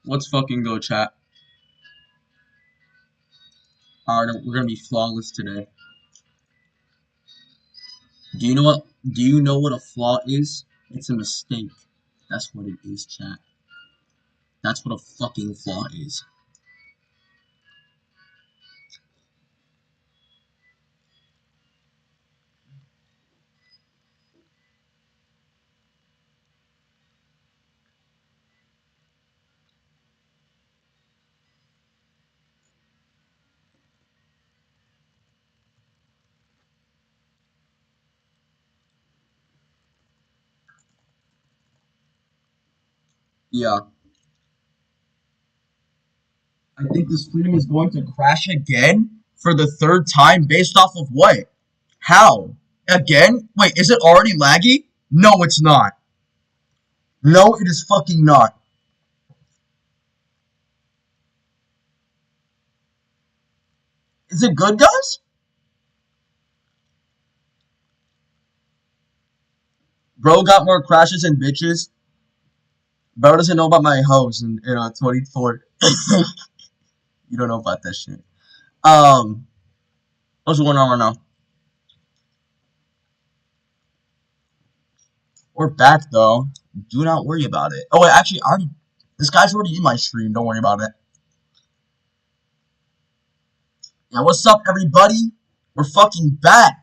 Let's fucking go, chat. Alright, we're gonna be flawless today. Do you know what? Do you know what a flaw is? It's a mistake. That's what it is, chat. That's what a fucking flaw is. Yeah. I think the stream is going to crash again for the third time based off of what? How? Again? Wait, is it already laggy? No, it's not. No, it is fucking not. Is it good, guys? Bro got more crashes and bitches. Bro doesn't know about my hoes in 24. You don't know about that shit. Um, what's going on right now? We're back though. Do not worry about it. Oh wait, actually, this guy's already in my stream. Don't worry about it. Yeah, what's up, everybody? We're fucking back.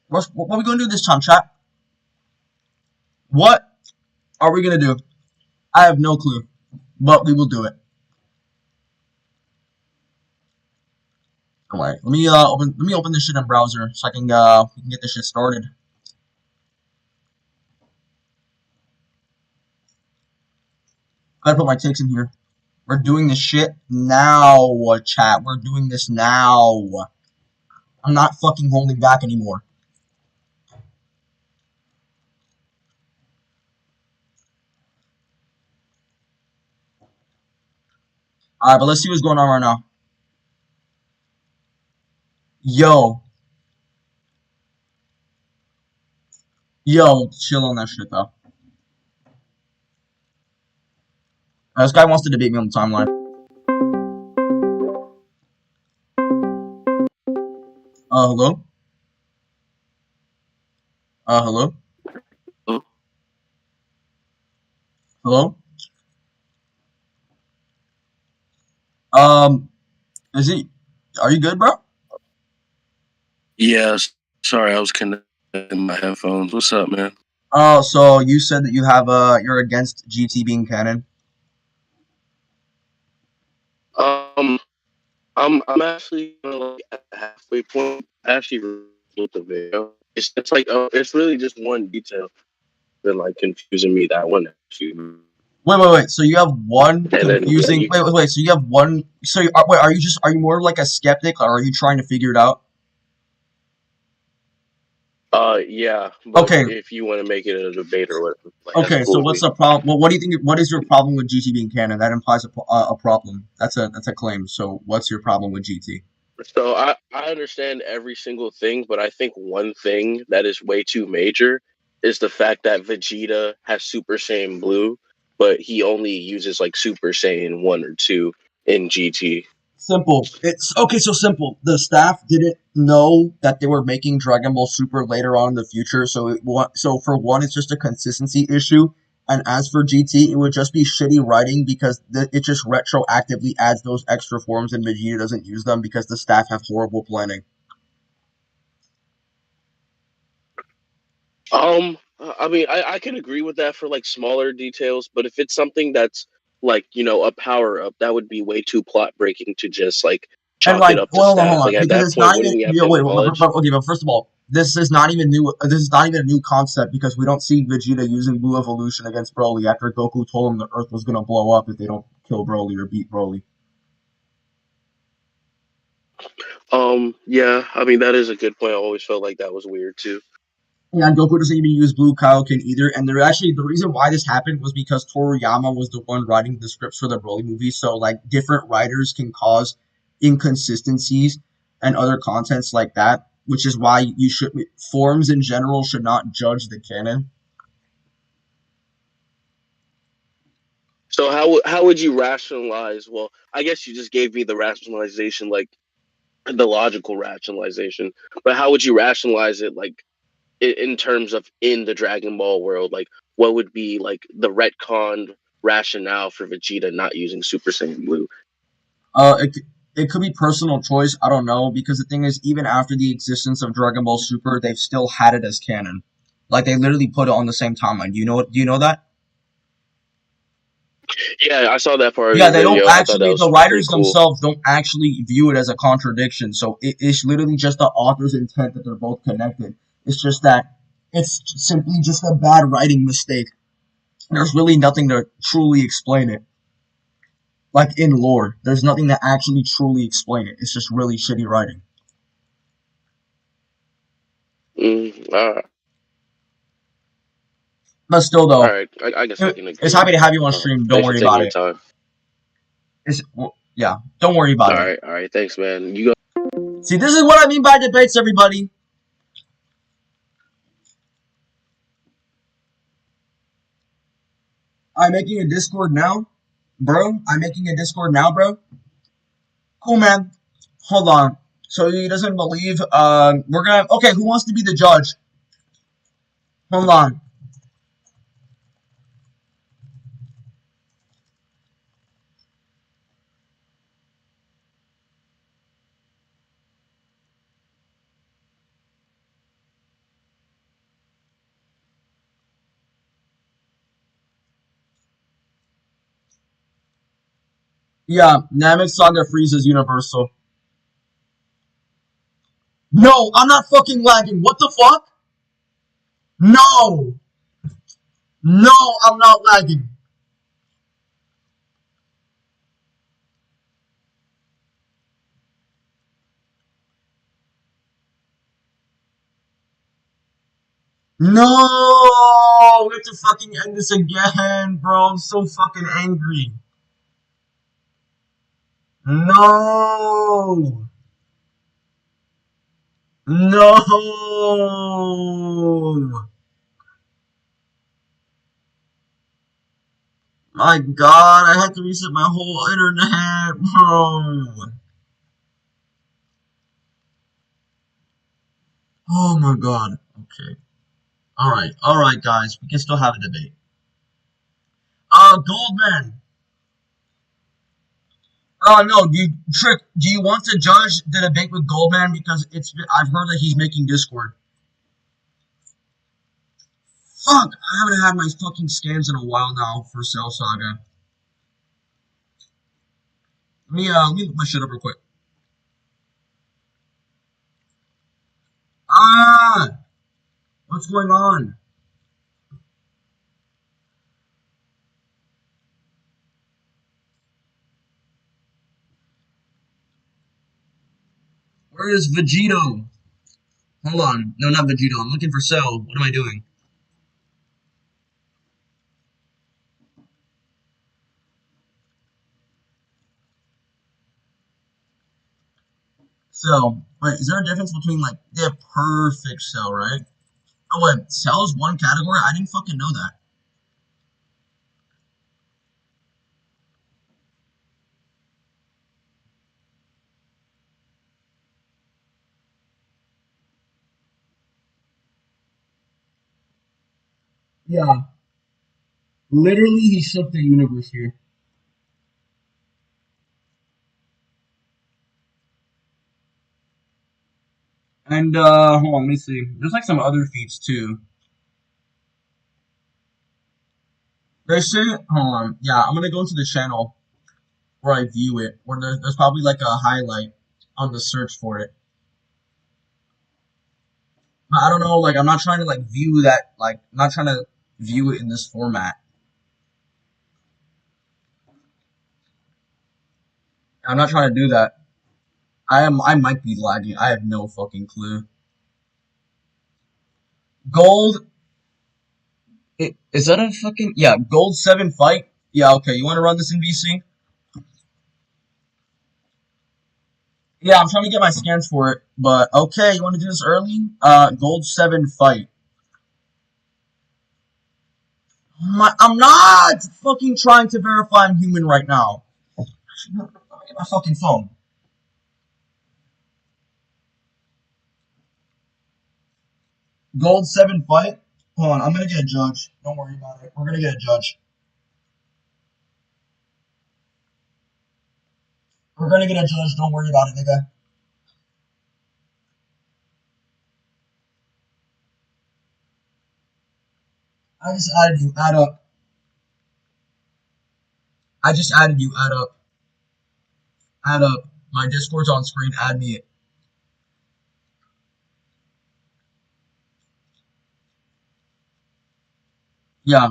What are we gonna do this time, chat? What are we gonna do? I have no clue, but we will do it. Alright, let me open this shit in browser so I can we can get this shit started. Gotta put my ticks in here. We're doing this shit now, chat. We're doing this now. I'm not fucking holding back anymore. Alright, but let's see what's going on right now. Yo. Yo, chill on that shit, though. This guy wants to debate me on the timeline. Hello? Hello? Oh. Hello? Is he... Are you good, bro? Yes. Sorry, I was connecting my headphones. What's up, man? Oh, so you said that you have, you're against GT being canon? Um, I'm actually like at the halfway point. I actually wrote the video. It's like it's really just one detail that like confusing me. That one actually. Wait. So you have one And then confusing... Wait. So you have one... So, wait, are you more like a skeptic, or are you trying to figure it out? yeah. But Okay, if you want to make it a debate or whatever, like that's okay, cool so with what's me. the problem? Well, what do you think? What is your problem with GT being canon? That implies a problem. That's a claim. So what's your problem with GT? So I understand every single thing, but I think one thing that is way too major is the fact that Vegeta has Super Saiyan Blue, but he only uses like Super Saiyan 1 or 2 in GT. Simple. It's okay. So simple. The staff didn't know that they were making Dragon Ball Super later on in the future. So for one, it's just a consistency issue. And as for GT, it would just be shitty writing because it just retroactively adds those extra forms and Vegeta doesn't use them because the staff have horrible planning. I mean, I can agree with that for like smaller details, but if it's something that's like, a power up, that would be way too plot breaking to just like And chalk it like, up to well, hold staff. on, Like at because that it's point, not wouldn't even. we have You to know, wait, acknowledge? okay, but first of all, this is not even new. This is not even a new concept because we don't see Vegeta using Blue Evolution against Broly after Goku told him the Earth was gonna blow up if they don't kill Broly or beat Broly. Yeah, I mean that is a good point. I always felt like that was weird too. Yeah, and Goku doesn't even use Blue Kaioken either. And the reason why this happened was because Toriyama was the one writing the scripts for the Broly movie. So like different writers can cause inconsistencies and other contents like that, which is why you should forums in general should not judge the canon. So how would you rationalize? Well, I guess you just gave me the rationalization, like the logical rationalization. But how would you rationalize it, like in terms of in the Dragon Ball world? Like, what would be like the retconned rationale for Vegeta not using Super Saiyan Blue? Uh, it, it could be personal choice. I don't know because the thing is, even after the existence of Dragon Ball Super, they've still had it as canon. Like they literally put it on the same timeline. Do you know that? Yeah, I saw that part of Yeah, your they don't video. I thought that actually. The was pretty writers cool. themselves don't actually view it as a contradiction. So it's literally just the author's intent that they're both connected. It's just that it's simply just a bad writing mistake. There's really nothing to truly explain it. Like in lore, there's nothing to actually truly explain it. It's just really shitty writing. All But still, though, right, I guess I can it's agree. happy to have you on stream. Don't Thanks for worry taking about your it. time. It's, well, yeah, don't worry about it. All right. Thanks, man. You See, this is what I mean by debates, everybody. I'm making a Discord now, bro. I'm making a Discord now, bro. Cool, man. Hold on. So he doesn't believe. We're gonna. Okay, who wants to be the judge? Hold on. Yeah, Namek Saga freezes universal. No, I'm not fucking lagging. What the fuck? No, no, I'm not lagging. No, we have to fucking end this again, bro. I'm so fucking angry. No, no. My God, I had to reset my whole internet, bro. Oh my God. Okay. All right, guys. We can still have a debate. Goldman. No. Do you want to judge the debate with Goldman because I've heard that he's making Discord. Fuck, I haven't had my fucking scans in a while now for Cell Saga. Let me look my shit up real quick. Ah, what's going on? Where is Vegito? Hold on. No, not Vegito. I'm looking for Cell. What am I doing? So, wait, is there a difference between like they have perfect Cell, right? Oh wait, Cell is one category? I didn't fucking know that. Yeah, literally he shook the universe here. And hold on, let me see. There's like some other feats too. They say, hold on, yeah, I'm gonna go into the channel where I view it, where there's probably like a highlight on the search for it. But I don't know, like I'm not trying to like view that, like I'm not trying to view it in this format. I'm not trying to do that. I might be lagging. I have no fucking clue. Gold, is that a fucking yeah? Gold 7 fight. Yeah, okay. You want to run this in VC? Yeah, I'm trying to get my scans for it, but okay. You want to do this early? Gold 7 fight. I'm not fucking trying to verify I'm human right now. Let me get my fucking phone. Gold 7 fight? Hold on, I'm gonna get a judge. Don't worry about it. We're gonna get a judge. We're gonna get a judge. Don't worry about it, nigga. I just added you. Add up. I just added you. Add up. Add up. My Discord's on screen. Add me. Yeah.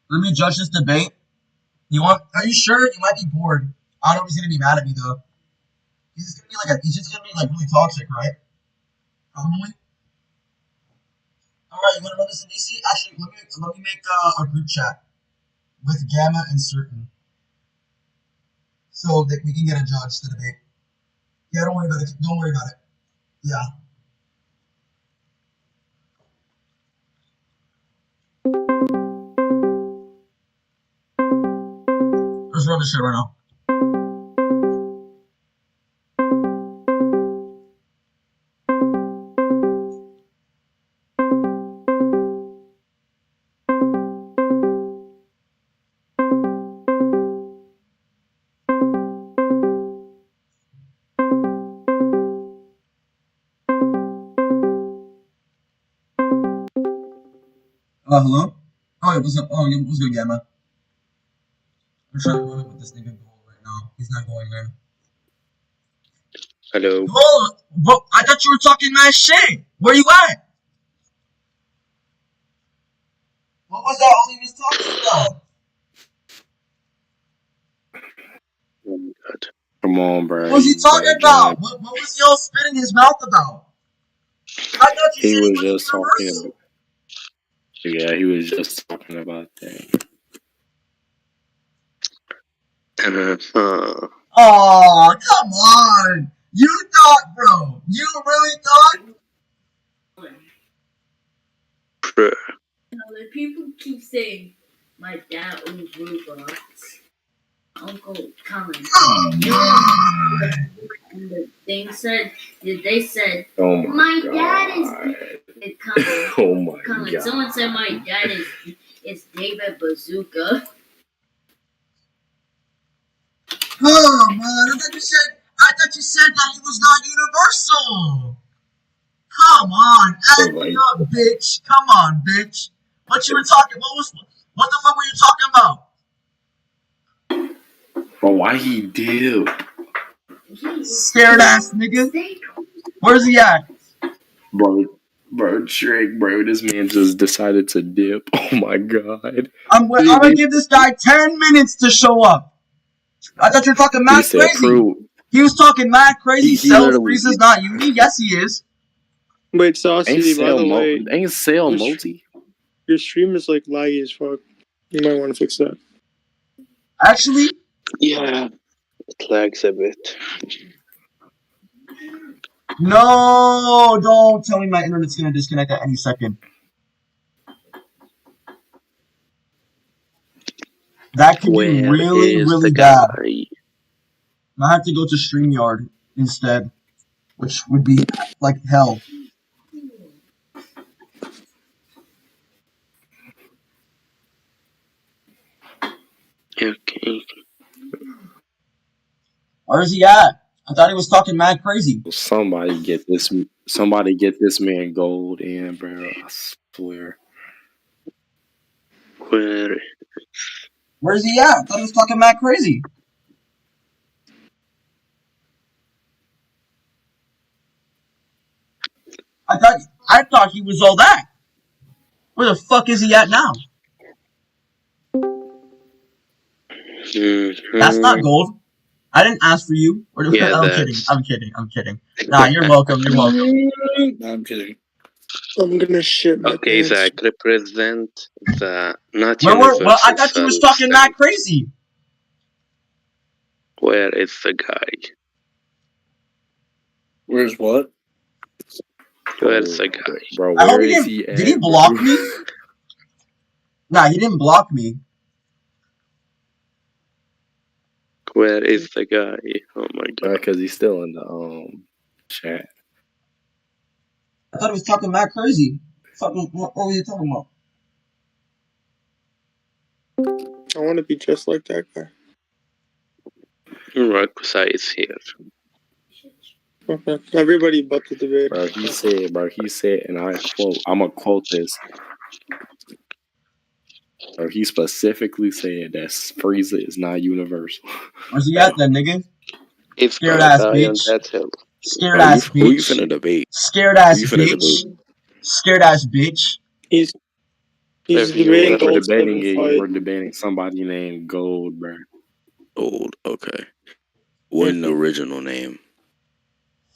Let me judge this debate. You want? Are you sure? You might be bored. I don't know if he's gonna be mad at me though. He's just gonna be like he's just gonna be like really toxic, right? Probably. All right, you want to run this in DC? Actually, let me make a group chat with Gamma and Certain so that we can get a judge to debate. Yeah, don't worry about it. Don't worry about it. Yeah, let's run this shit right now. Hello? Oh, yeah, what's up? Oh, yeah, what's good, Gamma? We're trying to run it with this nigga Gold right now. He's not going in. Hello. Gold! Bro, I thought you were talking nice shit! Where you at? What was that all he was talking about? Oh my god. Come on, What bro. was he You talking gotta join. about? What was y'all spitting his mouth about? I thought you He said he was was just talking about. universal. Yeah, he was just talking about that. Oh, come on. You thought, bro. You really thought? Bruh. Like people keep saying my dad owns robots. Uncle Colin. And the thing said, they said, Oh my dad god. is Colin. Oh my Colin. god. Someone said my dad is David Bazooka. Oh man, I thought you said that he was not universal. Come on, add me up, bitch. Come on, bitch. What you were talking? What the fuck were you talking about? But why he did? Scared ass nigga. Where's he at? Bro, Trick, bro, this man just decided to dip. Oh my god. I'm gonna give this guy 10 minutes to show up. I thought you were talking He mad said, crazy. "Prove." He was talking mad crazy. He Cells literally Breeze is not uni. Yes, he is. Wait, Saucy, by the way, ain't sale multi. your stream is like laggy as fuck. You might want to fix that. Actually, Yeah, it lags a bit. no, don't tell me my internet's gonna disconnect at any second. That could be Where really, is the really guy? bad. I have to go to StreamYard instead, which would be like hell. Okay. Where's he at? I thought he was talking mad crazy. Somebody get this man gold in, bro. I swear. Where? Where's he at? I thought he was talking mad crazy. I thought he was all that. Where the fuck is he at now? Mm-hmm. That's not gold. I didn't ask for you. Yeah, I'm kidding. Nah, you're welcome. I'm kidding. I'm gonna shit my Okay, pants. Zach, represent the not Well, I universal thought you was cells. talking mad crazy. Where is the guy? Where's what? Where is that guy? Bro, I hope where he is didn't. he at? Did he bro? block me? Nah, he didn't block me. Where is the guy? Oh my god. Because he's still in the chat. I thought he was talking mad crazy. What was he talking about? I want to be just like that guy. Rakusai is here. Okay. Everybody but the debate. Bro, he said, and I quote, I'm going to quote this. Bro, he specifically said that Frieza is not universal. Where's he at then, nigga? It's Scared gonna ass die on bitch. that hill. Scared ass Who you bitch. finna debate? Scared ass Who you finna bitch. debate? Scared ass bitch. He's If you debating wanna- We're Gold debating 7 We're fight. debating somebody named Gold, bro. Old, okay. Wasn't the original name.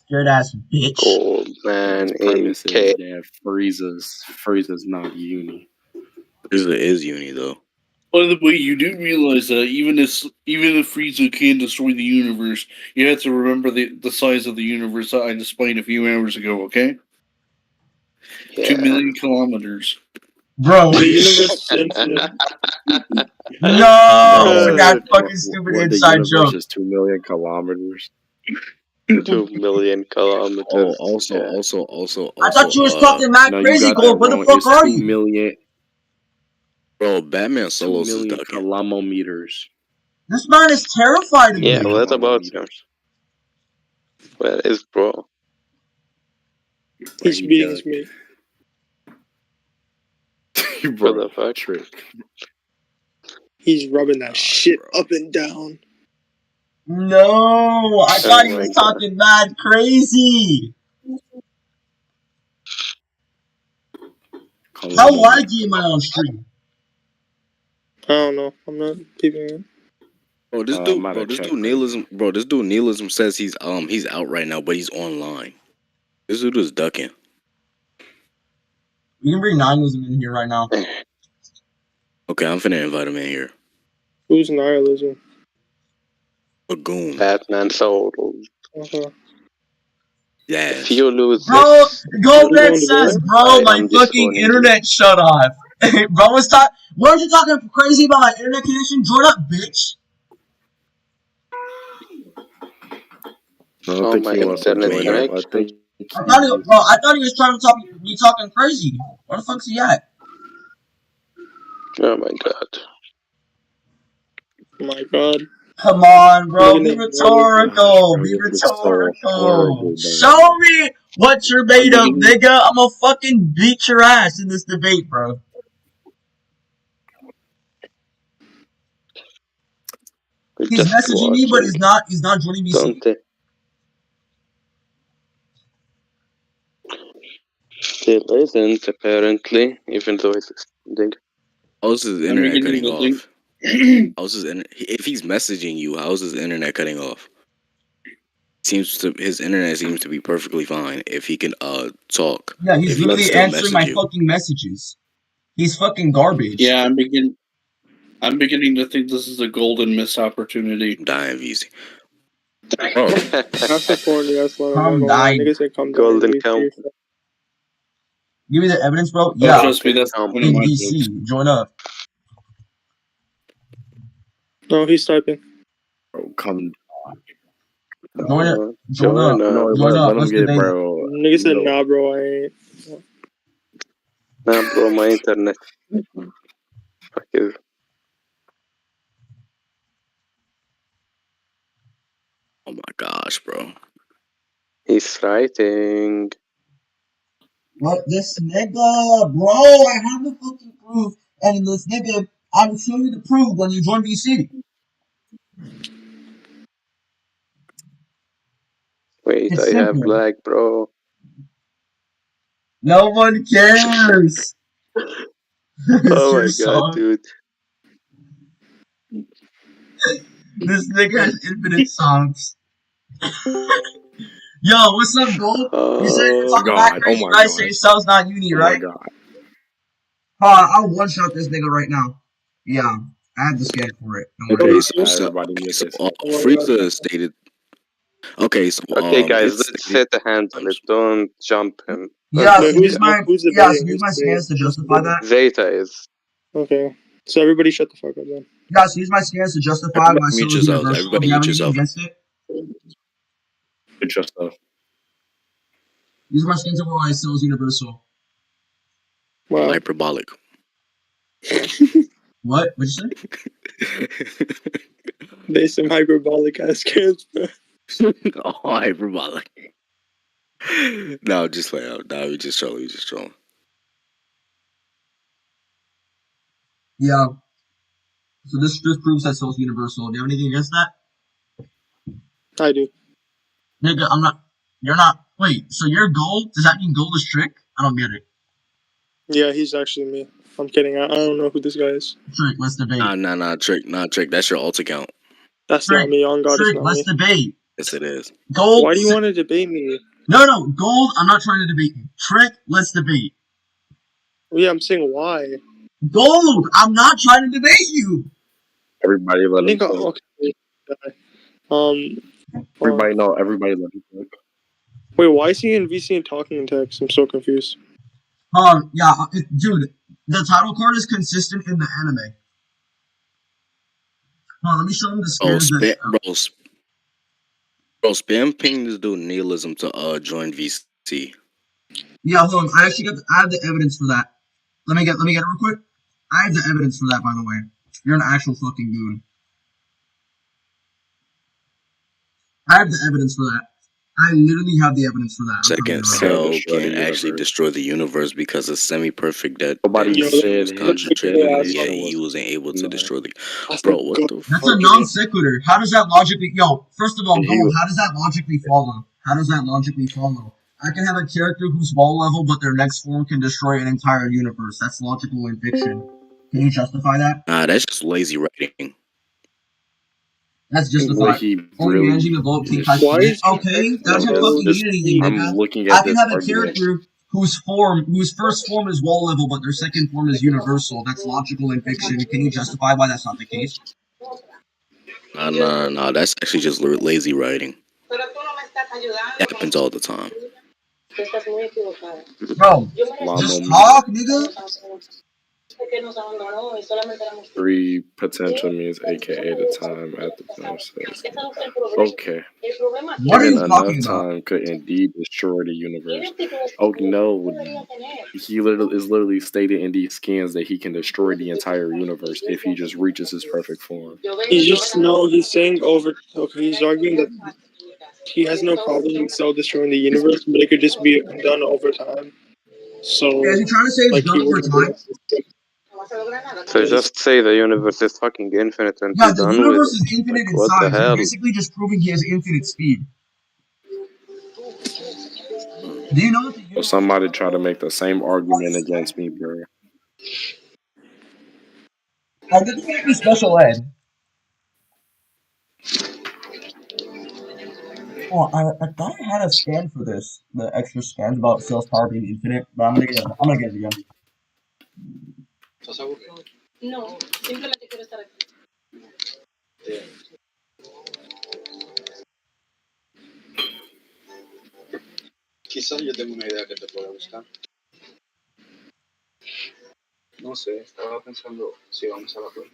Scared ass bitch. Old man His premise AK. is that Frieza's not uni. This is uni though. By the way, you do realize that even if Frieza can destroy the universe, you have to remember the size of the universe that I displayed a few hours ago. Okay, Yeah. 2 million kilometers. Bro. The universe is infinite. No! Uh, That fucking stupid What the inside universe joke. is 2 million kilometers. 2 million kilometers. Oh, also, I thought you was talking mad No, you crazy, got that Gold. Where the wrong. fuck It's are 2 you? million, bro, Batman 2 Solos is million ducking. kilometers. This man is terrified of Yeah, me. what about him? Where is bro? He's He beating his meat. What the fuck? Trick. He's rubbing that shit bro. up and down. No! I thought he was my God. talking mad crazy. How laggy am I on stream? I don't know. I'm not peeping it. Bro, this I'm dude, about bro, to this check dude Nihilism, bro, this dude Nihilism says he's out right now, but he's online. This dude is ducking. You can bring Nihilism in here right now. Okay, I'm finna invite him in here. Who's nihilism? Lagoon. Batman Soul. Uh-huh. Yes. If you lose Bro, this, Goldman says, bro, my I'm fucking disowning you. internet shut off. Bro was talking. Weren't you talking crazy about my internet connection? Join up, bitch. I don't Oh, think my he wants to internet join up. I connection. think I thought he was trying to be talking crazy. Where the fuck's he at? Oh my god. My God. Come on, bro. Look Be at that. rhetorical. Be This is so rhetorical. horrible, bro. Show me what you're made of, nigga. I'm gonna fucking beat your ass in this debate, bro. He's Just messaging me, but watching. he's not joining me. Don't they? Still isn't, apparently, even though it's extending. How's his I'm internet beginning cutting to think. off? How's his if he's messaging you, how's his internet cutting off? His internet seems to be perfectly fine if he can talk. Yeah, he's if he can literally still answering my message you. fucking messages. He's fucking garbage. Yeah, I'm beginning to think this is a golden missed opportunity. I'm dying, VC. Bro, That's the corny ass line. Come die. Niggas say come Golden down. count. Give me the evidence, bro. Oh, Yeah, trust me, that's one of in my DC. jokes. Join up. No, he's typing. Bro, come. Join up. Join up. No, Join up. let him Let's get it, debate. bro. Nigga said, nah, bro, I ain't. Nah, bro, my internet. Fuck you. oh my gosh, bro. He's writing. What this nigga, bro? I have the fucking proof, and this nigga, I will show you the proof when you join VC. Wait, It's I have simple. lag, bro. No one cares. Oh my Your god, song. dude. This nigga has infinite songs. Yo, what's up, Gold? You said you're Oh, talking back God. crazy, Oh my right? God. So your cell's not uni, Oh right? my God. I'll one-shot this nigga right now. Yeah, I have the scan for it. Don't worry. Okay, Everybody mute this. Frieza stated. Okay, so Okay, guys, it's let's set a hand on it. Don't jump him. Yes, Okay, use my who's yes, debating? use my Who's scans to debating? justify that. Zeta is. Okay, so everybody shut the fuck up then. Yes, use my scans to justify everybody my mute Soul's yourselves. Universal. Do Everybody you have mute anything yourself. against it? It's just Use my scans over my Soul's Universal. Wow. Hyperbolic. What? What'd you say? They some hyperbolic ass kids, bro. Oh, hyperbolic. No, just play out. No, we just trolling. Yeah. So this proves that Soul's universal. Do you have anything against that? I do. Nigga, I'm not. You're not. Wait, so you're gold? Does that mean gold is Trick? I don't get it. Yeah, he's actually me. I'm kidding. I don't know who this guy is. Trick, let's debate. Nah, Trick. That's your alt account. That's Trick, not me. On God, Trick, it's not let's me. debate. Yes, it is. Gold. Why do you want to debate me? No, gold. I'm not trying to debate you. Trick, let's debate. Yeah, I'm saying why. Gold. I'm not trying to debate you. everybody let him Nigga, cook. okay. Everybody know. Everybody let him cook. Wait, why is he in VC and talking in text? I'm so confused. Yeah, dude, the title card is consistent in the anime. Let me show him the scans. Bro, spam ping this dude nihilism to join VC. Yeah, hold on. I have the evidence for that. Let me get it real quick. I have the evidence for that, by the way. You're an actual fucking goon. I have the evidence for that. I literally have the evidence for that. Second Cell can actually destroy the universe because it's semi-perfect that Nobody was concentrated and yet he wasn't able to destroy the... Bro, what the fuck? That's a non sequitur. How does that logically... Yo, first of all, Gold, how does that logically follow? I can have a character who's wall level, but their next form can destroy an entire universe. That's logical in fiction. Can you justify that? Nah, that's just lazy writing. That's justified. Only managing the bulk king type. Okay, that doesn't fucking mean anything, nigga. I can have a character whose first form is wall level, but their second form is universal. That's logical in fiction. Can you justify why that's not the case? Nah. That's actually just lazy writing. It happens all the time. Bro, just talk, nigga. 3 potential means AKA the time at the film says. Okay. What are you Given talking enough about? time could indeed destroy the universe. Oh no, he literally stated in these scans that he can destroy the entire universe if he just reaches his perfect form. He's saying he's arguing that he has no problem in Cell destroying the universe, but it could just be done over time. So, is he trying to say it's done over time? So just say the universe is fucking infinite and Yeah, be the done universe with is it. infinite in What the size. You're hell? basically just proving he has infinite speed. Do you know that the So universe... somebody try to make the same argument against me, bro. I did this be special ed. Oh, I thought I had a scan for this. The extra scans about Cell's power being infinite, but I'm gonna get it again. No, simplemente quiero estar aquí. Quizás yo tengo una idea que te pueda gustar. No sé, estaba pensando si vamos a la playa.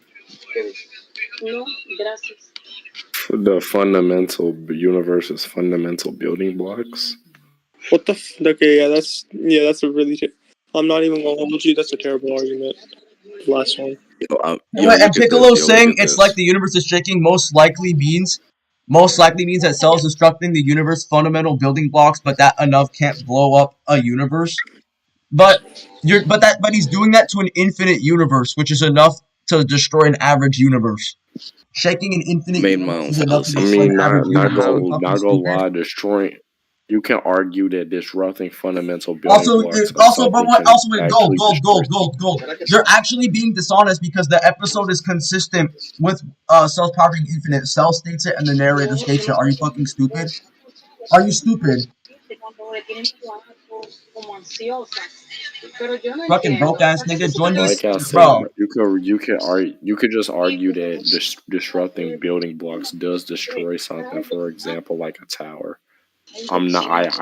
¿Qué dices? No, gracias. The fundamental universe's fundamental building blocks. What the okay, that's a really I'm not even gonna hold you, that's a terrible argument. Last one. And Piccolo's saying it's like the universe is shaking most likely means that Cell is destructing the universe fundamental building blocks, but that enough can't blow up a universe. But he's doing that to an infinite universe, which is enough to destroy an average universe. Shaking an infinite universe is enough to destroy an average universe. Not gonna lie, destroying. You can argue that disrupting fundamental building blocks. Gold. You're actually being dishonest because the episode is consistent with Cell's power being infinite. Cell states it and the narrator states it. Are you fucking stupid? Are you stupid? Fucking broke ass nigga, join these, Like I said, bro. you could just argue that disrupting building blocks does destroy something. For example, like a tower. I'm not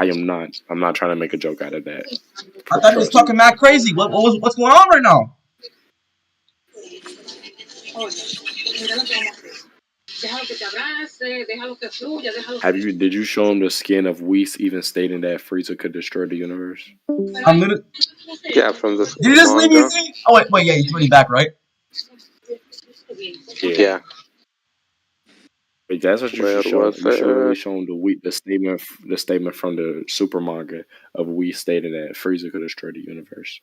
trying to make a joke out of that. I thought he was Trust talking me. mad crazy. What's going on right now? Did you show him the skin of Whis even stating that Frieza could destroy the universe? I'm literally. Yeah, from the Did you just leave me? manga. See? Oh wait, yeah, he's really back, right? Yeah. But that's what you Where should show. was You should really it? show him the statement from the super manga of Whis stating that Frieza could destroy the universe.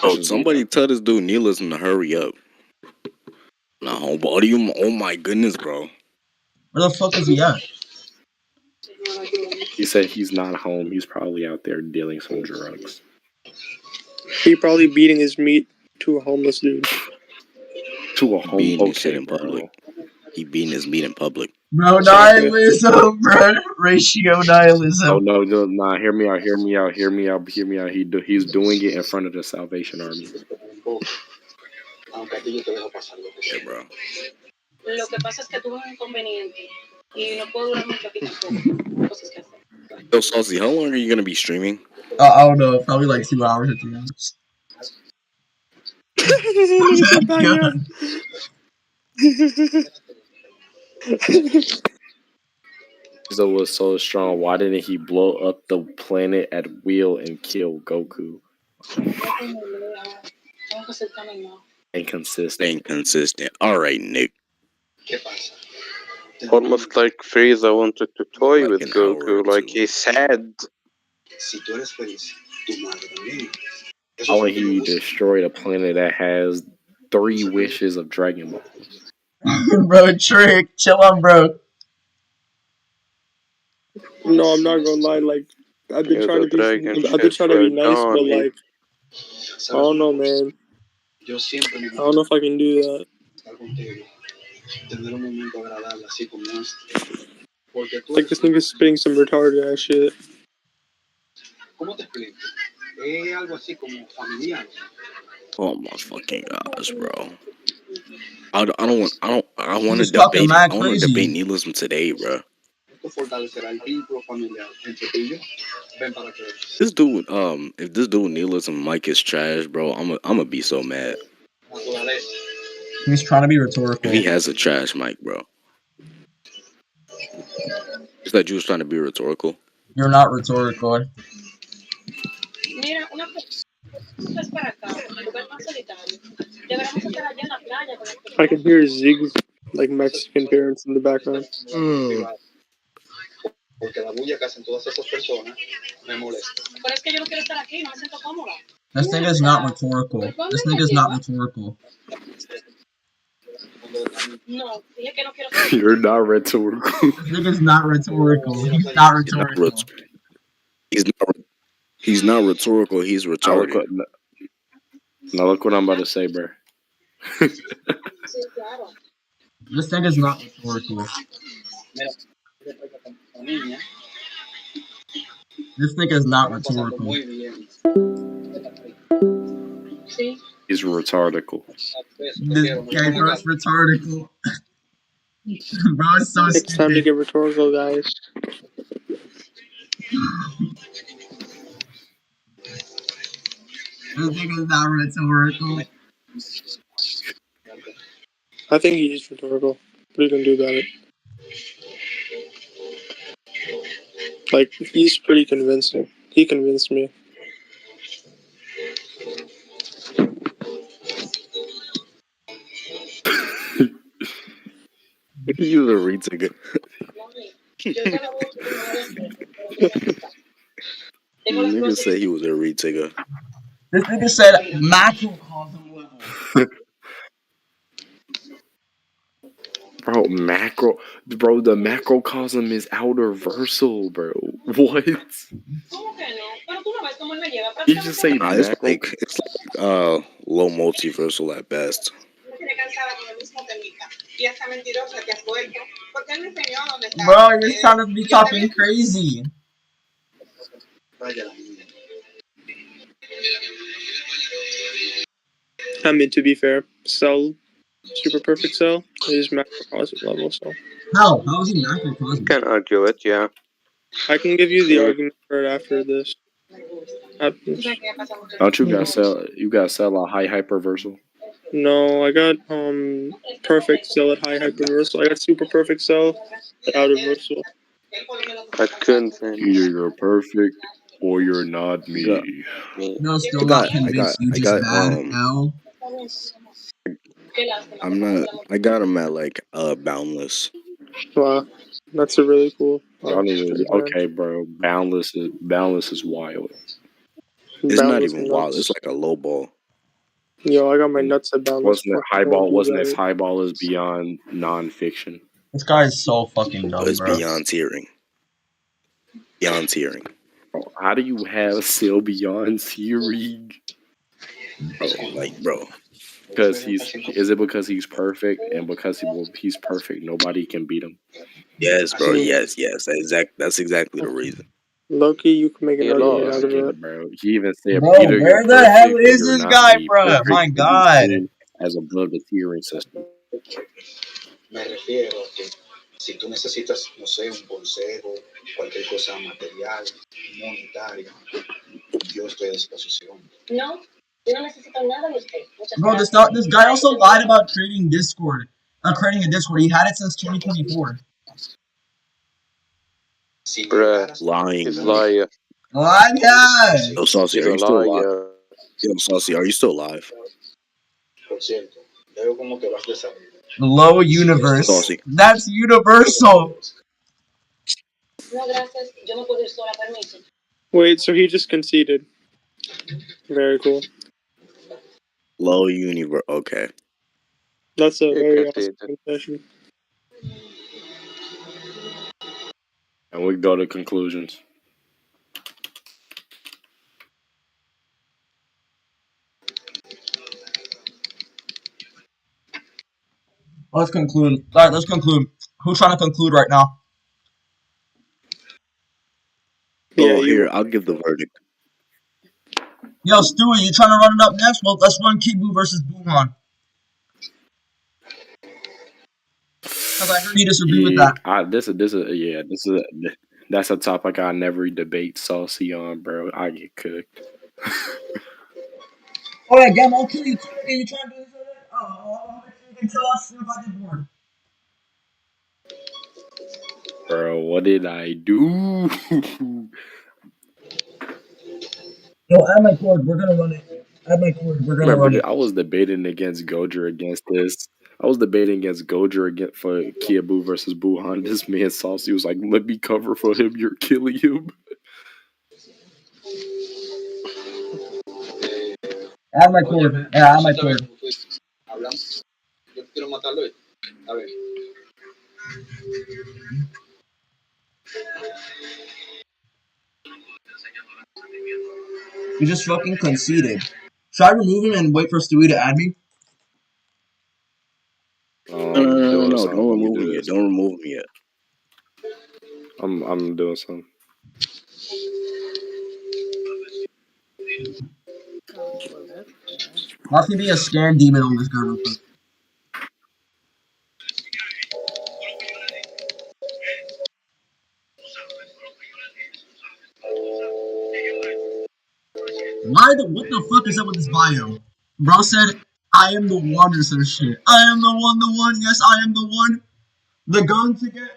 Oh, somebody tell this dude Nihilism to hurry up. Nah, homebody, oh my goodness, bro. Where the fuck is he at? He said he's not home. He's probably out there dealing some drugs. He probably beating his meat to a homeless dude. To a home. Beating his shit Okay, in public. bro. He beating his meat in public. Bro, nihilism, bro. Ratio nihilism. Oh no, nah. Hear me out. He's doing it in front of the Salvation Army. Yeah, bro. Yo, Saucy, how long are you gonna be streaming? I don't know, probably like 2 hours or 3 hours. Frieza was so strong. Why didn't he blow up the planet at will and kill Goku? Inconsistent. All right, Nick. Almost like Frieza wanted to toy with Like an hour or Goku, like two. he said. Why would he destroy a planet that has 3 wishes of Dragon Balls? Bro, Trick, chill on, bro. No, I'm not gonna lie. Like, I've been trying to be nice, but like, I don't know, man. I don't know if I can do that. Like, this nigga's spitting some retarded ass shit. Oh my fucking gosh, bro. I want to He's talking debate. mad I want to debate crazy. nihilism today, bro. This dude, if this dude nihilism Mike is trash, bro, I'm gonna be so mad. He's trying to be rhetorical. If he has a trash mic, bro. Is that you was trying to be rhetorical? You're not rhetorical. I can hear Zig's like Mexican parents in the background. This thing is not rhetorical. This thing is not rhetorical. You're not rhetorical. This thing is not rhetorical. He's not rhetorical. He's not rhetorical. He's retarded. Now look what I'm about to say, bro. This thing is not rhetorical. This thing is not rhetorical. He's retardical. This guy, bro, it's rhetorical. Bro, it's so It's time to stupid. get rhetorical, guys. This thing is not rhetorical. I think he's rhetorical. What are you gonna do about it? Like, he's pretty convincing. He convinced me. You a retigger. Nigga said he was a retigger. This nigga said macrocosm level. Bro, the macrocosm is outerversal, bro. What? You just say it's like low multiversal at best. Bro, you're trying to be talking crazy. I mean, to be fair, Cell, super perfect Cell is macrocosm level, so How? How is he macrocosmic? Can't argue it, yeah. I can give you the Yeah. argument for it after this happens. Don't you got sell? You got sell a high hyperversal. No, I got perfect Cell at high hyperversal. I got super perfect Cell at outer versal. I couldn't think. Either you're perfect or you're not me. Me. No, still I not got, convinced. You just bad. L. I'm not. I got him at like boundless. Wow, that's a really cool. Y'all need to. man. Okay, bro. Boundless is wild. It's not Boundless even wild. nuts. It's like a low ball. Yo, I got my nuts at boundless. Wasn't it Fuck, highball? Wasn't it it? highball is beyond nonfiction? This guy is so fucking dumb, It's bro. beyond tearing. Beyond tearing. Bro, how do you have still beyond Searing? Bro. Because is it because he's perfect, and because he's perfect, nobody can beat him? Yes, bro. Yes. That's exactly the reason. Loki, you can make an Yeah, argument yeah. out of it. Bro. He even said, Bro, either you're where the hell perfect or is you're this not guy, me. bro? Perfect My can be God. seen as above the tiering system. Me refiero a que si tú necesitas, no sé, un consejo, cualquier cosa material, monetaria, yo estoy a disposición. No, yo no necesito nada de usted. Muchas Bro, gracias. this guy also lied about creating Discord. Creating a Discord. He had it since 2024. Bruh. Lying. He's a liar. My God. Yo, Saucy, He's are a you still alive? liar. Yo, Saucy, are you still alive? Por cierto, veo como que vas de salida. Low universe. Saucy. That's universal. No, gracias. Yo no puedo ir sola, permiso. Wait, so he just conceded. Very cool. Low universe. Okay. That's a You very can see awesome it. confession. And we go to conclusions. Let's conclude. All right, let's conclude. Who's trying to conclude right now? Yeah, Oh, you. here, I'll give the verdict. Yo, Stewie, you trying to run it up next? Well, let's run Kibu versus Buhan. Because I heard you disagree with that. That's a topic I never debate Saucy on, bro. I get cooked. Oh yeah, Gam, I'll kill you too. Okay, you trying to do this? Oh, you can tell us if I get bored. Bro, what did I do? Yo, add my cord. We're gonna run it. Add my cord. We're gonna run it. I was debating against Gojer against this. I was debating against Gojer against for Kiabu versus Buhan. This man Saucy was like, "Let me cover for him. You're killing him." Add my cord. Yeah, add my cord. Hablamos. Yo quiero matarlo. A ver. You just fucking conceded. Should I remove him and wait for Stewie to add me? No. Don't remove him yet. Don't remove him yet. I'm doing something. Watch me be a scan demon on this guy real quick. What the fuck is up with this bio? Bro said, I am the one or some shit. I am the one, yes, I am the one. The gun to get.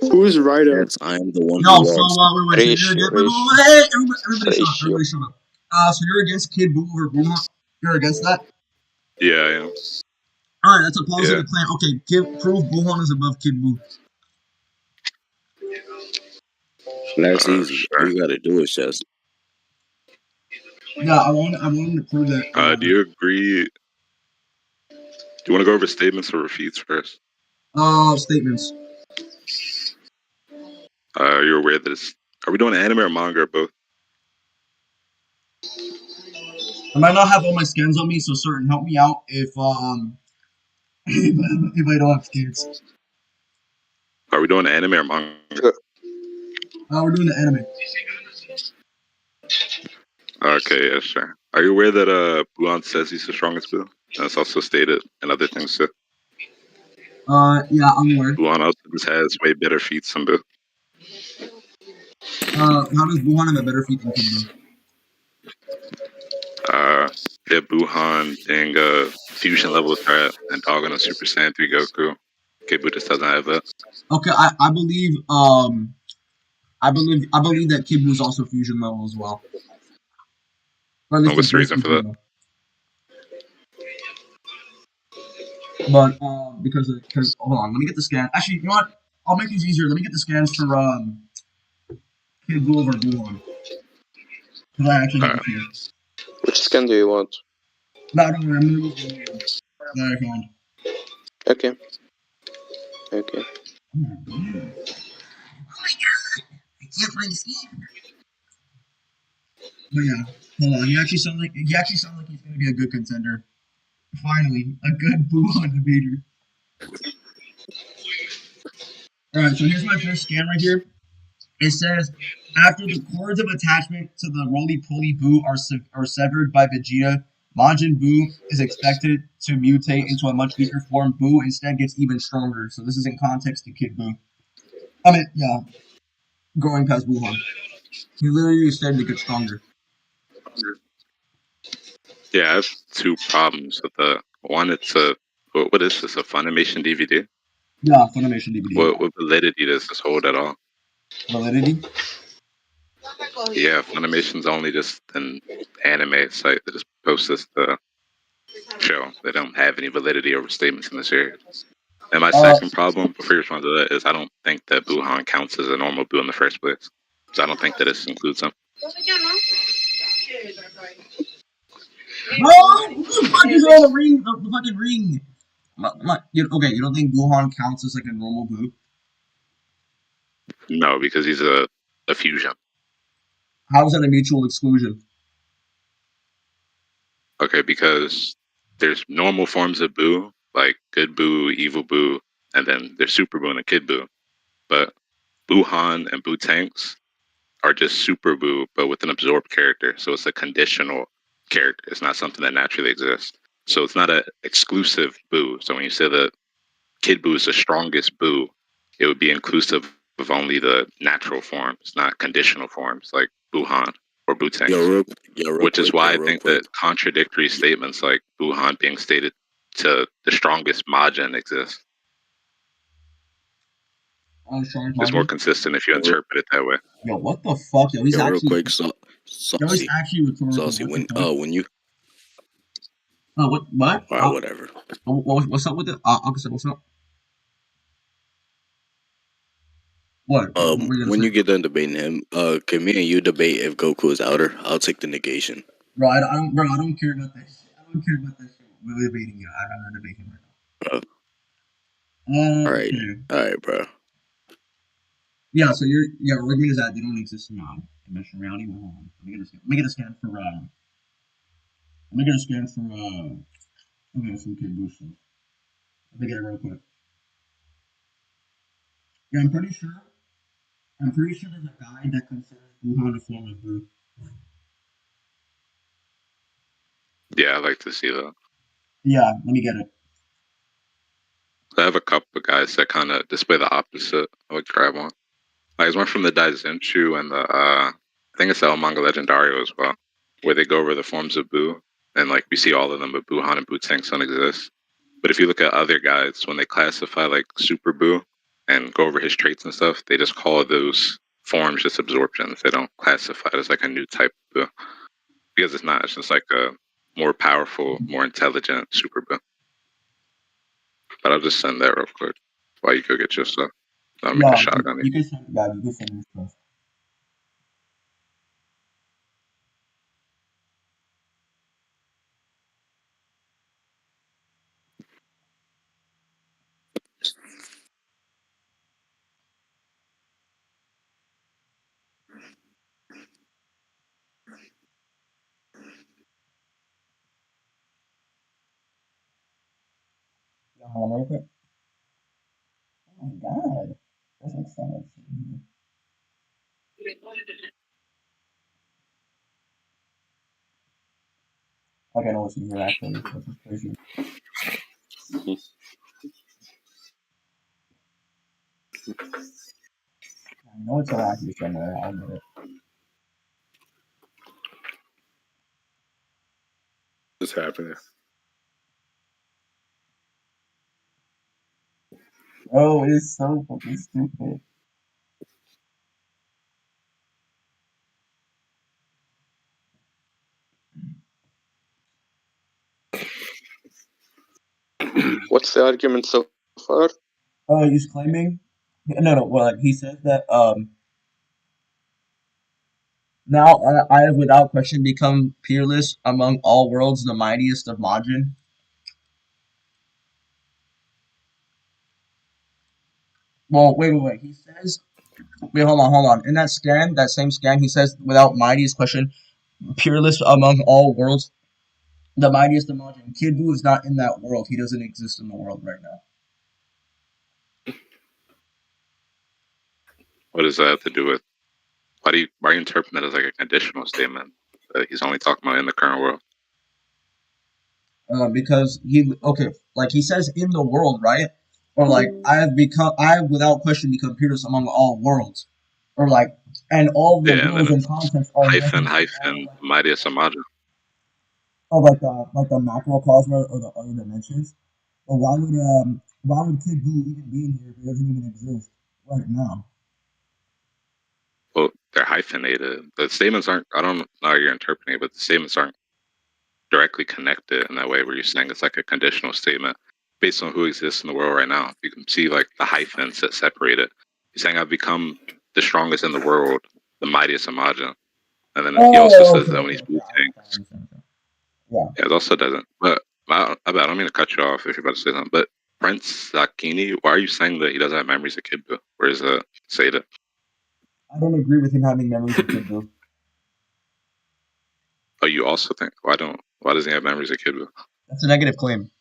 Who's Rido? Yes, I am the one No, who so lost. wait, so you're against, hey, everybody shut up, everybody shut up. So you're against Kid Boo over Boomhawk? You're against that? Yeah, I am. Alright, that's a positive plan. Okay, prove Buhan is above Kid Boo. That's easy. Sure. All you gotta do is just. Yeah, I want him to prove that. Do you agree? Do you want to go over statements or refutes first? Statements. You're aware that it's... Are we doing anime or manga or both? I might not have all my scans on me, so certain help me out if Anybody don't have scans. Are we doing anime or manga? We're doing the anime. Okay, yeah, sure. Are you aware that Buon says he's the strongest Buu? And it's also stated in other things too. Yeah, I'm aware. Buon also just has way better feats than Buu. How does Buhan have a better feat than Kid Buu? Yeah, Buhan being fusion level threat and dog on a Super Saiyan 3 Goku. Kid Buu just doesn't have that. Okay, I believe that Kid Buu is also fusion level as well. Or at least What's the reason for that? level. But because hold on, let me get the scan. Actually, you know what? I'll make these easier. Let me get the scans for Kid Buu over Buhan. Because I actually have a few. Which scan do you want? No, don't worry. I'm gonna use the new one that I found. Okay. Okay. Oh my god! I can't find the scan. But yeah, hold on. He actually sounds like he's gonna be a good contender. Finally, a good Buhan debater. All right, so here's my first scan right here. It says, after the cords of attachment to the roly-poly Buu are severed by Vegeta, Majin Buu is expected to mutate into a much weaker form. Buu instead gets even stronger. So this is in context to Kid Buu. I mean, yeah, growing past Wuhan. He literally said to get stronger. Yeah, I have two problems with the one. It's what is this? A Funimation DVD? Yeah, Funimation DVD. What validity does this hold at all? Validity? Yeah, Funimation's only just an anime site that just posts this show. They don't have any validity over statements in the series. And my second problem, before you respond to that, is I don't think that Buhan counts as a normal Buu in the first place. So I don't think that this includes him. Bro, who the fuck is on the ring? The fucking ring. Okay, you don't think Buhan counts as like a normal Buu? No, because he's a fusion. How is that a mutual exclusion? Okay, because there's normal forms of Buu, like good Buu, evil Buu, and then there's Super Buu and a Kid Buu. But Buhan and Buu Tanks are just Super Buu, but with an absorbed character. So it's a conditional character. It's not something that naturally exists. So it's not an exclusive Buu. So when you say that Kid Buu is the strongest Buu, it would be inclusive of only the natural forms, not conditional forms like Buhan or Buu Tanks. Which is why I think that contradictory statements like Buhan being stated to the strongest Majin exists. It's more consistent if you interpret it that way. Yo, what the fuck? Yo, he's Yo, real actually. quick, Yo, he's actually rhetorical. Saucy, What the fuck? when you what? all right, whatever. What's up with it? Uncle said, what's up? What? When you get done debating him, can me and you debate if Goku is outer? I'll take the negation. Bro, I don't care about that shit. I don't care about that shit. We're debating it. I'm not debating right now. All right, bro. Yeah, so your argument is that they don't exist in dimensional reality. Well, hold on. Let me get a scan for okay, some Kid Buu stuff. Let me get it real quick. Yeah, I'm pretty sure there's a guy that considers Wuhan a form of Buu. Yeah, I like to see that. Yeah, let me get it. I have a couple of guys that kind of display the opposite. I would grab one. Like, there's one from the Daizenshu and the I think it's the El Manga Legendario as well, where they go over the forms of Buu, and like we see all of them, but Buhan and Buu Tanks don't exist. But if you look at other guides, when they classify like Super Buu and go over his traits and stuff, they just call those forms just absorptions. They don't classify it as like a new type of Buu. Because it's not. It's just like a more powerful, more intelligent Super Buu. But I'll just send that real quick while you go get your stuff. I'll make a shotgun. You can send your stuff. Yeah. Hold on real quick. Oh my god. There's like so much shit here. Like I know what's in here actually, which is crazy. I know it's around here somewhere, I'll get it. What's happening? Oh, it is so fucking stupid. What's the argument so far? Oh, he's claiming no, well like he says that now I have without question become peerless among all worlds, the mightiest of Majin. Well, wait. He says, wait, hold on. In that scan, that same scan, he says, without mightiest question, peerless among all worlds, the mightiest of Majin. Kid Buu is not in that world. He doesn't exist in the world right now. What does that have to do with? Why are you interpreting that as like a conditional statement that he's only talking about in the current world? Because like he says in the world, right? Or like I have without question become peerless among all worlds, or like, and all the Yeah, and then rules and it's concepts are hyphen referenced to all hyphen of like mightiest Amada. oh like the macrocosm or the other dimensions. But why would Kid Buu even be in here if he doesn't even exist right now? Well, they're hyphenated. The statements aren't. I don't know how you're interpreting it, but the statements aren't directly connected in that way where you're saying it's like a conditional statement based on who exists in the world right now. You can see like the hyphens that separate it. He's saying I've become the strongest in the world, the mightiest Imagine. And then he also Oh, says okay, that when okay, he's okay. I moving. understand. Yeah. Yeah, it also doesn't. But I don't mean to cut you off if you're about to say something. But Prince Sakini, why are you saying that he doesn't have memories of Kid Buu? Where does that say that? I don't agree with him having memories of Kid Buu. Oh, you also think why does he have memories of Kid Buu? That's a negative claim.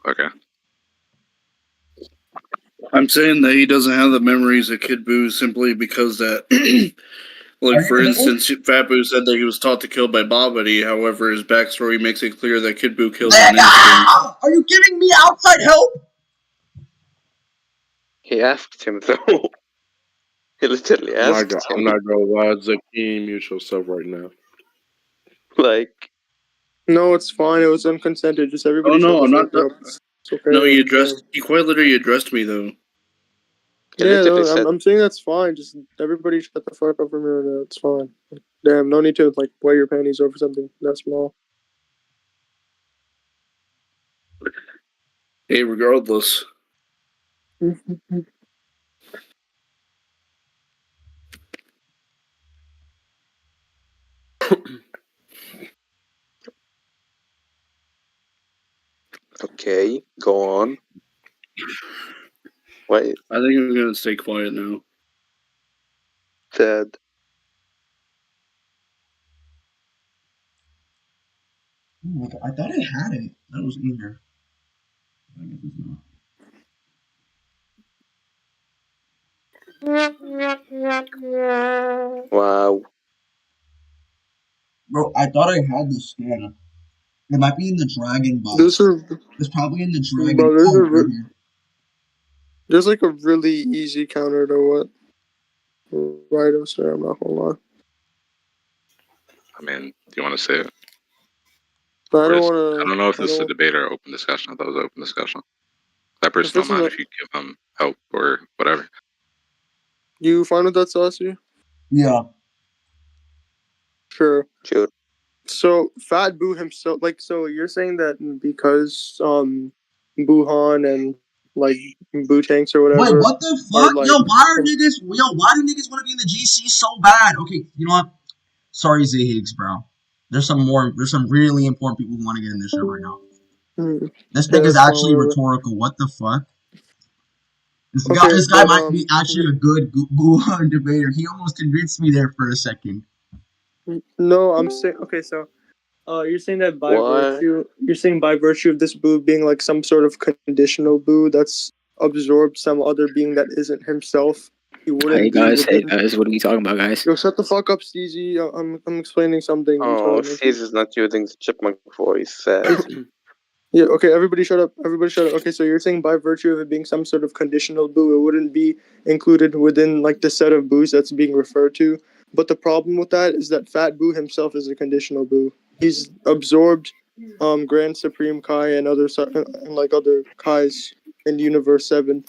Okay. I'm saying that he doesn't have the memories of Kid Buu simply because that, like, for instance, Fat Buu said that he was taught to kill by Babidi. However, his backstory makes it clear that Kid Buu kills on instinct. Are you giving me outside help? He asked him though. He literally asked him. I'm not gonna lie, Zakini, mute yourself right now. Like, no, it's fine. It was unconsented. Just everybody. Oh no, I'm not. It's okay. No, he quite literally addressed me though. Yeah, no, I'm saying that's fine. Just everybody shut the fuck up from here. It's fine. Damn, no need to like wear your panties over something that small. Hey, regardless. okay, go on. Wait. I think I'm gonna stay quiet now. Ted. I thought I had it. That was in here. I guess it's not. Wow. Bro, I thought I had the scanner. It might be in the dragon box. It's probably in the dragon. Right here. There's like a really easy counter to what Rido said. I'm not gonna lie. I mean, do you want to say it? But I don't want to. I don't know if this is a debate or open discussion. I thought it was open discussion. That person don't mind if you give them help or whatever. You fine with that, Saucy? Yeah. Sure. Sure. So Fat Buu himself, like, so you're saying that because Buhan and like Buu tanks or whatever. Wait, what the fuck? Like, why do niggas want to be in the GC so bad? Okay, you know what? Sorry, Zahiggs, bro. There's some really important people who want to get in this shit right now. This nigga's actually rhetorical. What the fuck? This guy might be actually a good Buhan debater. He almost convinced me there for a second. No, I'm saying, okay, so You're saying that by What? virtue of this boo being like some sort of conditional boo that's absorbed some other being that isn't himself, he wouldn't Hey be guys, within. what are we talking about, guys? Yo, shut the fuck up, Steezy. I'm explaining something. Oh, Steve is not using the chipmunk voice. Sad. Yeah, okay, everybody shut up. Everybody shut up. Okay, so you're saying by virtue of it being some sort of conditional boo, it wouldn't be included within like the set of boos that's being referred to. But the problem with that is that Fat Boo himself is a conditional boo. He's absorbed Grand Supreme Kai and and like other Kais in Universe 7.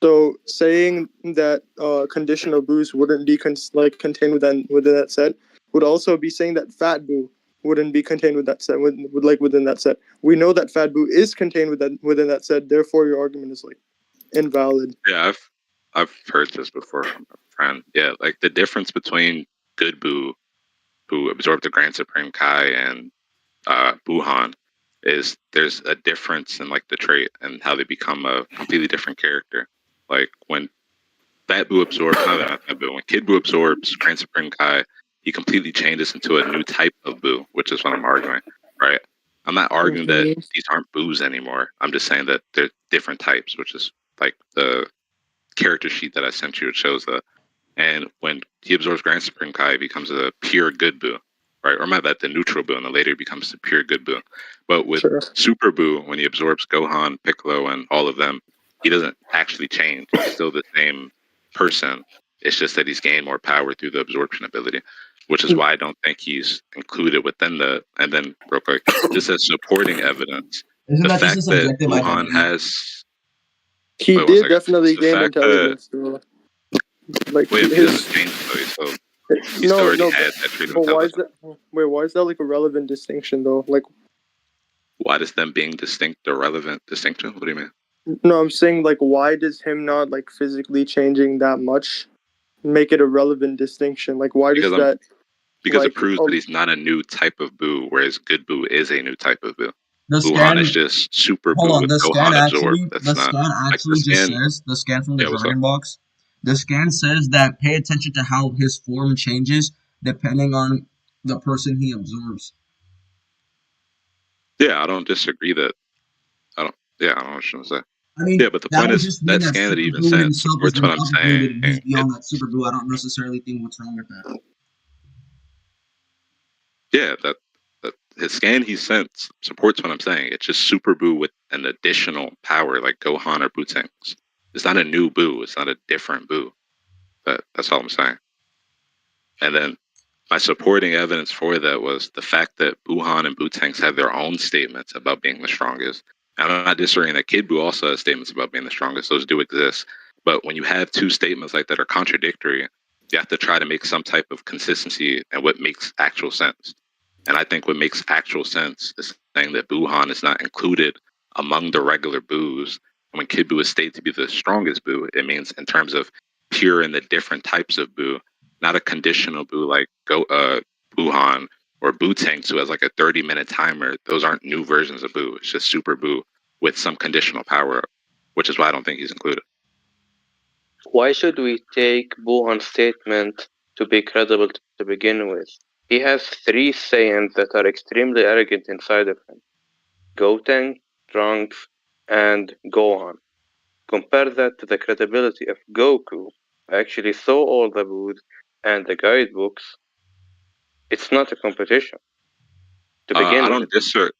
So saying that conditional boos wouldn't be contained within that set would also be saying that Fat Boo wouldn't be contained with that set within that set. We know that Fat Boo is contained within that set, therefore your argument is like invalid. Yeah, I've heard this before from a friend. Yeah, like the difference between Good Boo, who absorbed the Grand Supreme Kai, and Buhan, is there's a difference in like the trait and how they become a completely different character. Like when Fat Boo absorbs, not Fat Boo, when Kid Boo absorbs Grand Supreme Kai, he completely changes into a new type of Boo, which is what I'm arguing, right? I'm not arguing that these aren't Boos anymore. I'm just saying that they're different types, which is like the character sheet that I sent you. It shows that. And when he absorbs Grand Supreme Kai, he becomes a pure good Boo, right? Or my bad, the neutral Boo, and then later he becomes a pure good Boo. But with Super Boo, when he absorbs Gohan, Piccolo, and all of them, he doesn't actually change. He's still the same person. It's just that he's gained more power through the absorption ability, which is why I don't think he's included within the. And then, real quick, just as supporting evidence, Isn't the that just fact a that subjective Wuhan identity? has. He Wait, did definitely gain the fact that. intelligence though. Like Wait, if he doesn't change though, he still already had that trait of but why is intelligence. that? Wait, why is that like a relevant distinction though? Like, Why does them being distinct a relevant distinction? What do you mean? no, I'm saying like, why does him not like physically changing that much make it a relevant distinction? Like, why does that? Because it proves that he's not a new type of Boo, whereas Good Boo is a new type of Boo. The Wuhan scan, is just Super hold Boo on, with the scan Gohan absorbed. actually, That's the not scan like actually the just scan. says, the scan from the Yeah, what's Dragon up? Box, the scan says that pay attention to how his form changes depending on the person he absorbs. Yeah, I don't disagree that. I don't. Yeah, I don't know what you're saying. I mean, Yeah, but the that point would is just mean that that scan that he Super even Boo sent himself has supports been what I'm upgraded saying. and he's beyond that Super Boo. I don't necessarily think what's wrong with that. Yeah, that his scan he sent supports what I'm saying. It's just Super Boo with an additional power like Gohan or Bootanks. It's not a new Boo. It's not a different Boo. That's all I'm saying. And then my supporting evidence for that was the fact that Buhan and Bootanks had their own statements about being the strongest. And I'm not disagreeing that Kid Buu also has statements about being the strongest. Those do exist. But when you have two statements like that are contradictory, you have to try to make some type of consistency and what makes actual sense. And I think what makes actual sense is saying that Buhan is not included among the regular Boos. And when Kid Buu is stated to be the strongest Boo, it means in terms of pure and the different types of Boo, not a conditional Boo like Buhan or Boo Tanks who has like a 30-minute timer. Those aren't new versions of Boo. It's just Super Boo with some conditional power up, which is why I don't think he's included. Why should we take Buhan's statement to be credible to begin with? He has 3 Saiyans that are extremely arrogant inside of him. Goten, Trunks, and Gohan. Compare that to the credibility of Goku. I actually saw all the Boos and the guidebooks. It's not a competition. To begin with.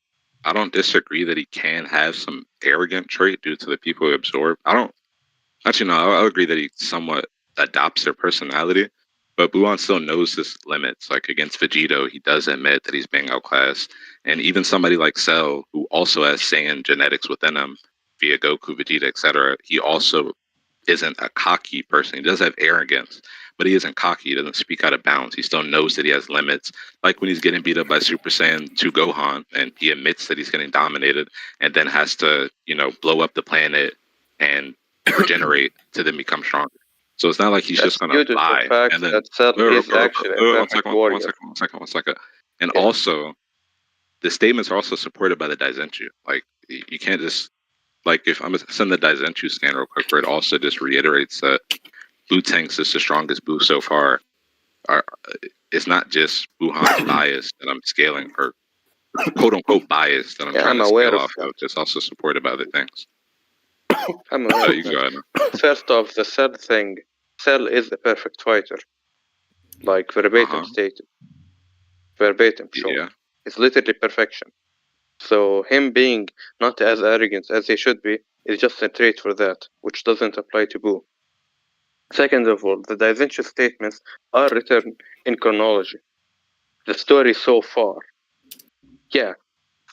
I don't disagree that he can have some arrogant trait due to the people he absorbed. I'll agree that he somewhat adopts their personality, but Buon still knows his limits. Like against Vegito, he does admit that he's being outclassed. And even somebody like Cell, who also has Saiyan genetics within him via Goku, Vegeta, etc., he also isn't a cocky person. He does have arrogance, but he isn't cocky. He doesn't speak out of bounds. He still knows that he has limits. Like when he's getting beat up by Super Saiyan 2 Gohan, and he admits that he's getting dominated, and then has to, blow up the planet and regenerate to then become stronger. So it's not like he's just gonna lie. And then one second. And also, the statements are also supported by the Daizenshuu. Like you can't just if I'm gonna send the Daizenshuu scan real quick, where it also just reiterates that Boo Tanks is the strongest Boo so far. It's not just Buhan's bias that I'm scaling, or quote unquote bias that I'm Yeah, trying I'm to aware scale of off that. of. It's also supported by other things. I'm aware of You that. go ahead. First off, the Cell thing. Cell is a perfect fighter. Like verbatim stated. Verbatim shown. Yeah. It's literally perfection. So him being not as arrogant as he should be is just a trait for that, which doesn't apply to Boo. Second of all, the Daizenshu statements are written in chronology. The story so far. Yeah.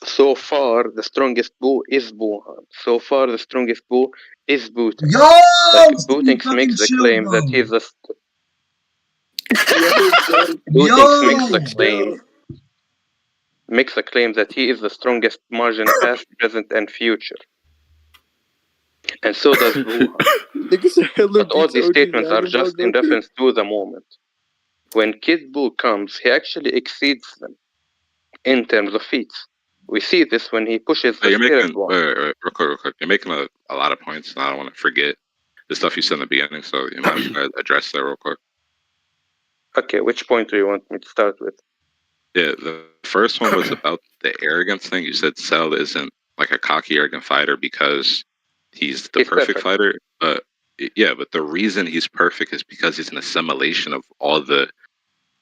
So far, the strongest Boo is Buhan. So far, the strongest Boo is Bootank. Yo, Like, Steve, Bootank fucking makes the chill, claim that bro. he's the... Yo, Bootank makes the claim that he is the strongest Margin past, present, and future. And so does Buhan. But all these statements are just in reference to the moment. When Kid Buu comes, he actually exceeds them in terms of feats. We see this when he pushes the You're Spirit making Bomb. real quick. You're making a lot of points, and I don't want to forget the stuff you said in the beginning. So you mind if I address that real quick? Okay, which point do you want me to start with? Yeah, the first one was about the arrogance thing. You said Cell isn't like a cocky, arrogant fighter because he's the perfect fighter. But yeah, but the reason he's perfect is because he's an assimilation of all the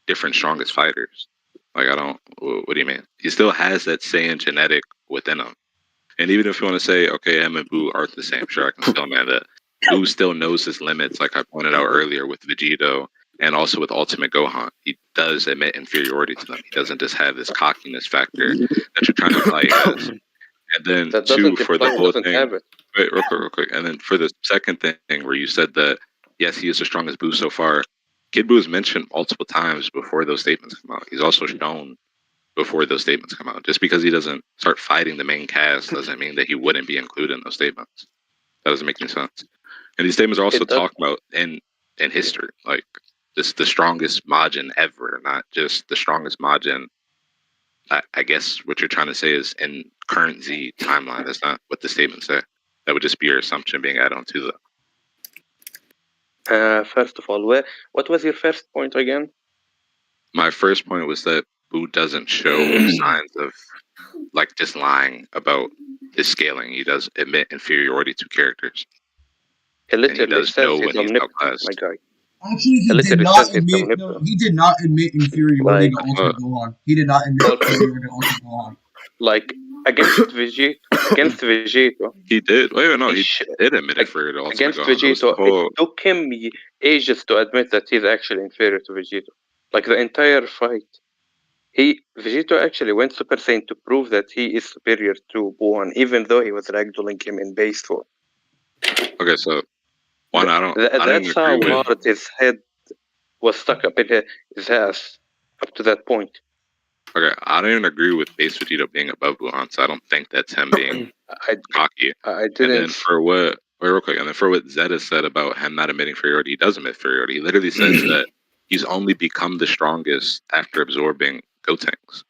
different strongest fighters. Like, I don't, what do you mean? He still has that Saiyan genetic within him. And even if you want to say, okay, him and Boo aren't the same, sure, I can still man that. Boo still knows his limits, like I pointed out earlier with Vegito and also with Ultimate Gohan. He does admit inferiority to them. He doesn't just have this cockiness factor that you're trying to imply he has. And then That two, doesn't for the imply he whole doesn't thing. have it. Wait, real quick. And then for the second thing where you said that, yes, he is the strongest Boo so far. Kid Boo is mentioned multiple times before those statements come out. He's also shown before those statements come out. Just because he doesn't start fighting the main cast doesn't mean that he wouldn't be included in those statements. That doesn't make any sense. And these statements are also talked about in history, like this the strongest Majin ever, not just the strongest Majin. I guess what you're trying to say is in current Z timeline. That's not what the statements say. That would just be your assumption being added onto the. First of all, what was your first point again? My first point was that Boo doesn't show signs of like just lying about his scaling. He does admit inferiority to characters. He literally and he does says know he's when he's omnipotent, outclassed. my guy. Actually, he did not admit. No, he did not admit inferiority to Ultimate Gohan. He did not admit inferiority to Ultimate Gohan. Like against Vegito. He did. Wait, no, he did admit inferiority to Ultimate Against Gohan. Vegito, it took him ages to admit that he's actually inferior to Vegito. Like the entire fight, Vegito actually went Super Saiyan to prove that he is superior to Buhan, even though he was ragdolling him in base form. Okay, so one, I don't That's how agree with. hard his head was stuck up in his ass up to that point. Okay, I don't even agree with base Vegito being above Buhan, so I don't think that's him being cocky. I didn't. And then for what? Wait, real quick. And then for what Zeta said about him not admitting inferiority, he does admit inferiority. He literally says that he's only become the strongest after absorbing Gotenks.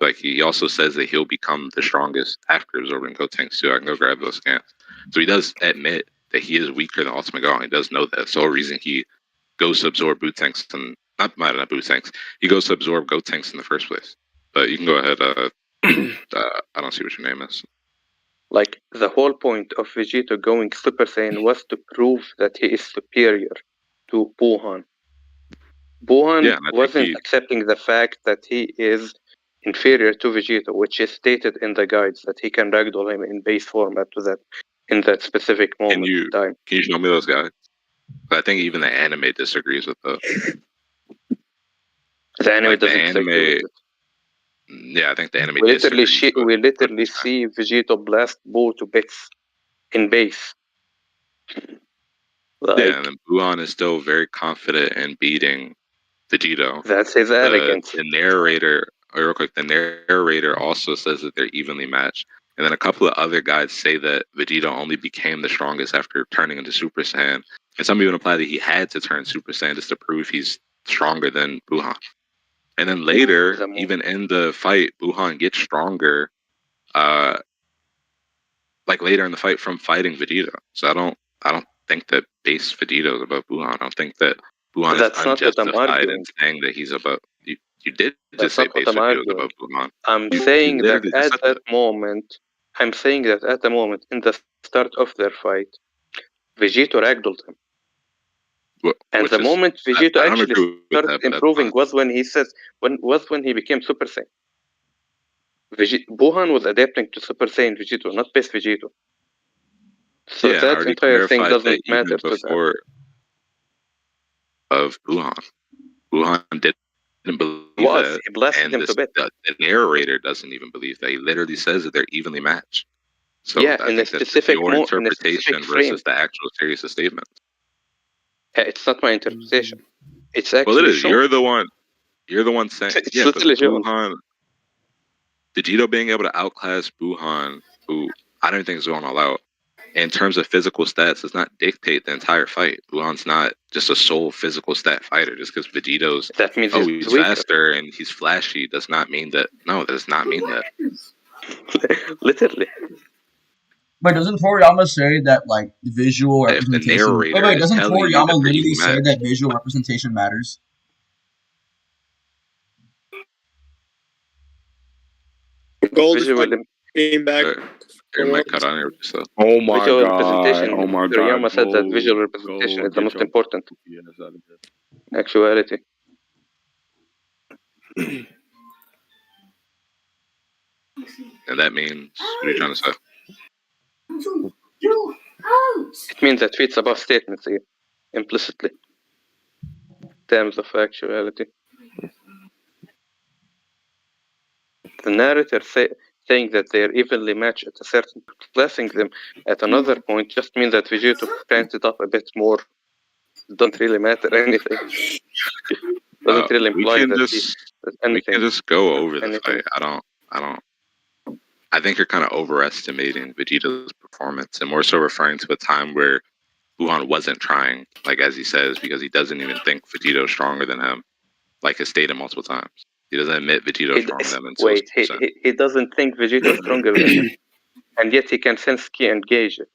Like he also says that he'll become the strongest after absorbing Gotenks too. I can go grab those scans. So he does admit that he is weaker than Ultimate Gohan. He does know that. So the reason he goes to absorb Bootanks and not Bootanks, he goes to absorb Gotenks in the first place. But you can go ahead. I don't see what your name is. Like the whole point of Vegito going Super Saiyan was to prove that he is superior to Buhan. Buhan wasn't accepting the fact that he is inferior to Vegito, which is stated in the guides that he can ragdoll him in base form up to that in that specific moment in time. Can you show me those guys? I think even the anime disagrees with that. The anime doesn't disagree with it. Yeah, I think the anime we literally see Vegito blast Boo to bits in base. Yeah, and then Buhan is still very confident in beating Vegito. That's his arrogance. The narrator, real quick, the narrator also says that they're evenly matched. And then a couple of other guys say that Vegito only became the strongest after turning into Super Saiyan. And some even imply that he had to turn Super Saiyan just to prove he's stronger than Buhan. And then later, even in the fight, Buhan gets stronger, like later in the fight from fighting Vegito. So I don't think that base Vegito is above Buhan. I don't think that Buhan is unjustified in saying that he's above. You did That's just say not what base I'm Vegeta was arguing. above Buhan. I'm You saying that literally just at said that moment, I'm saying that at the moment in the start of their fight, Vegito ragdolled him. And the moment Vegito I don't actually agree with started that, but that's improving fine. was when he became Super Saiyan. Buhan was adapting to Super Saiyan Vegito, not base Vegito. So Yeah, and I that already entire thing clarified that doesn't matter even to that. before of Buhan. Buhan didn't believe that, He blasted and him to bits. the narrator doesn't even believe that. He literally says that they're evenly matched. So Yeah, I in a think that's specific your in a interpretation specific frame. versus the actual series of statements. It's not my interpretation. It's Well, it actually is. shown. You're the one saying. It's Yeah, but literally shown. Buhan, Vegito being able to outclass Buhan, who I don't think is going all out, in terms of physical stats, does not dictate the entire fight. Buhan's not just a sole physical stat fighter. Just because Vegito's, That means he's weaker. faster and he's flashy, does not mean that. No, it does not mean that. Literally. But doesn't Toriyama say that like visual If the representation? narrator is Doesn't telling you that Toriyama they're literally evenly say matched, that visual representation matters? Gold Visual, came back. your mic cut on here. So. Oh my visual god! representation. Oh my Toriyama god! said that visual representation is the most important. Actuality. And that means, what are you trying to say? It means that tweets above statements here, implicitly. In terms of actuality. The narrator saying that they're evenly matched at a certain point, blessing them at another point, just means that Vegito cranked it up a bit more. It doesn't really matter anything. Doesn't really imply that anything. We can just go over the fight. I think you're kind of overestimating Vegeta's performance and more so referring to a time where Buhan wasn't trying, like as he says, because he doesn't even think Vegito's stronger than him, like has stated multiple times. He doesn't admit Vegito's stronger than him. Wait, he doesn't think Vegito's stronger than him, and yet he can sense ki and gauge it.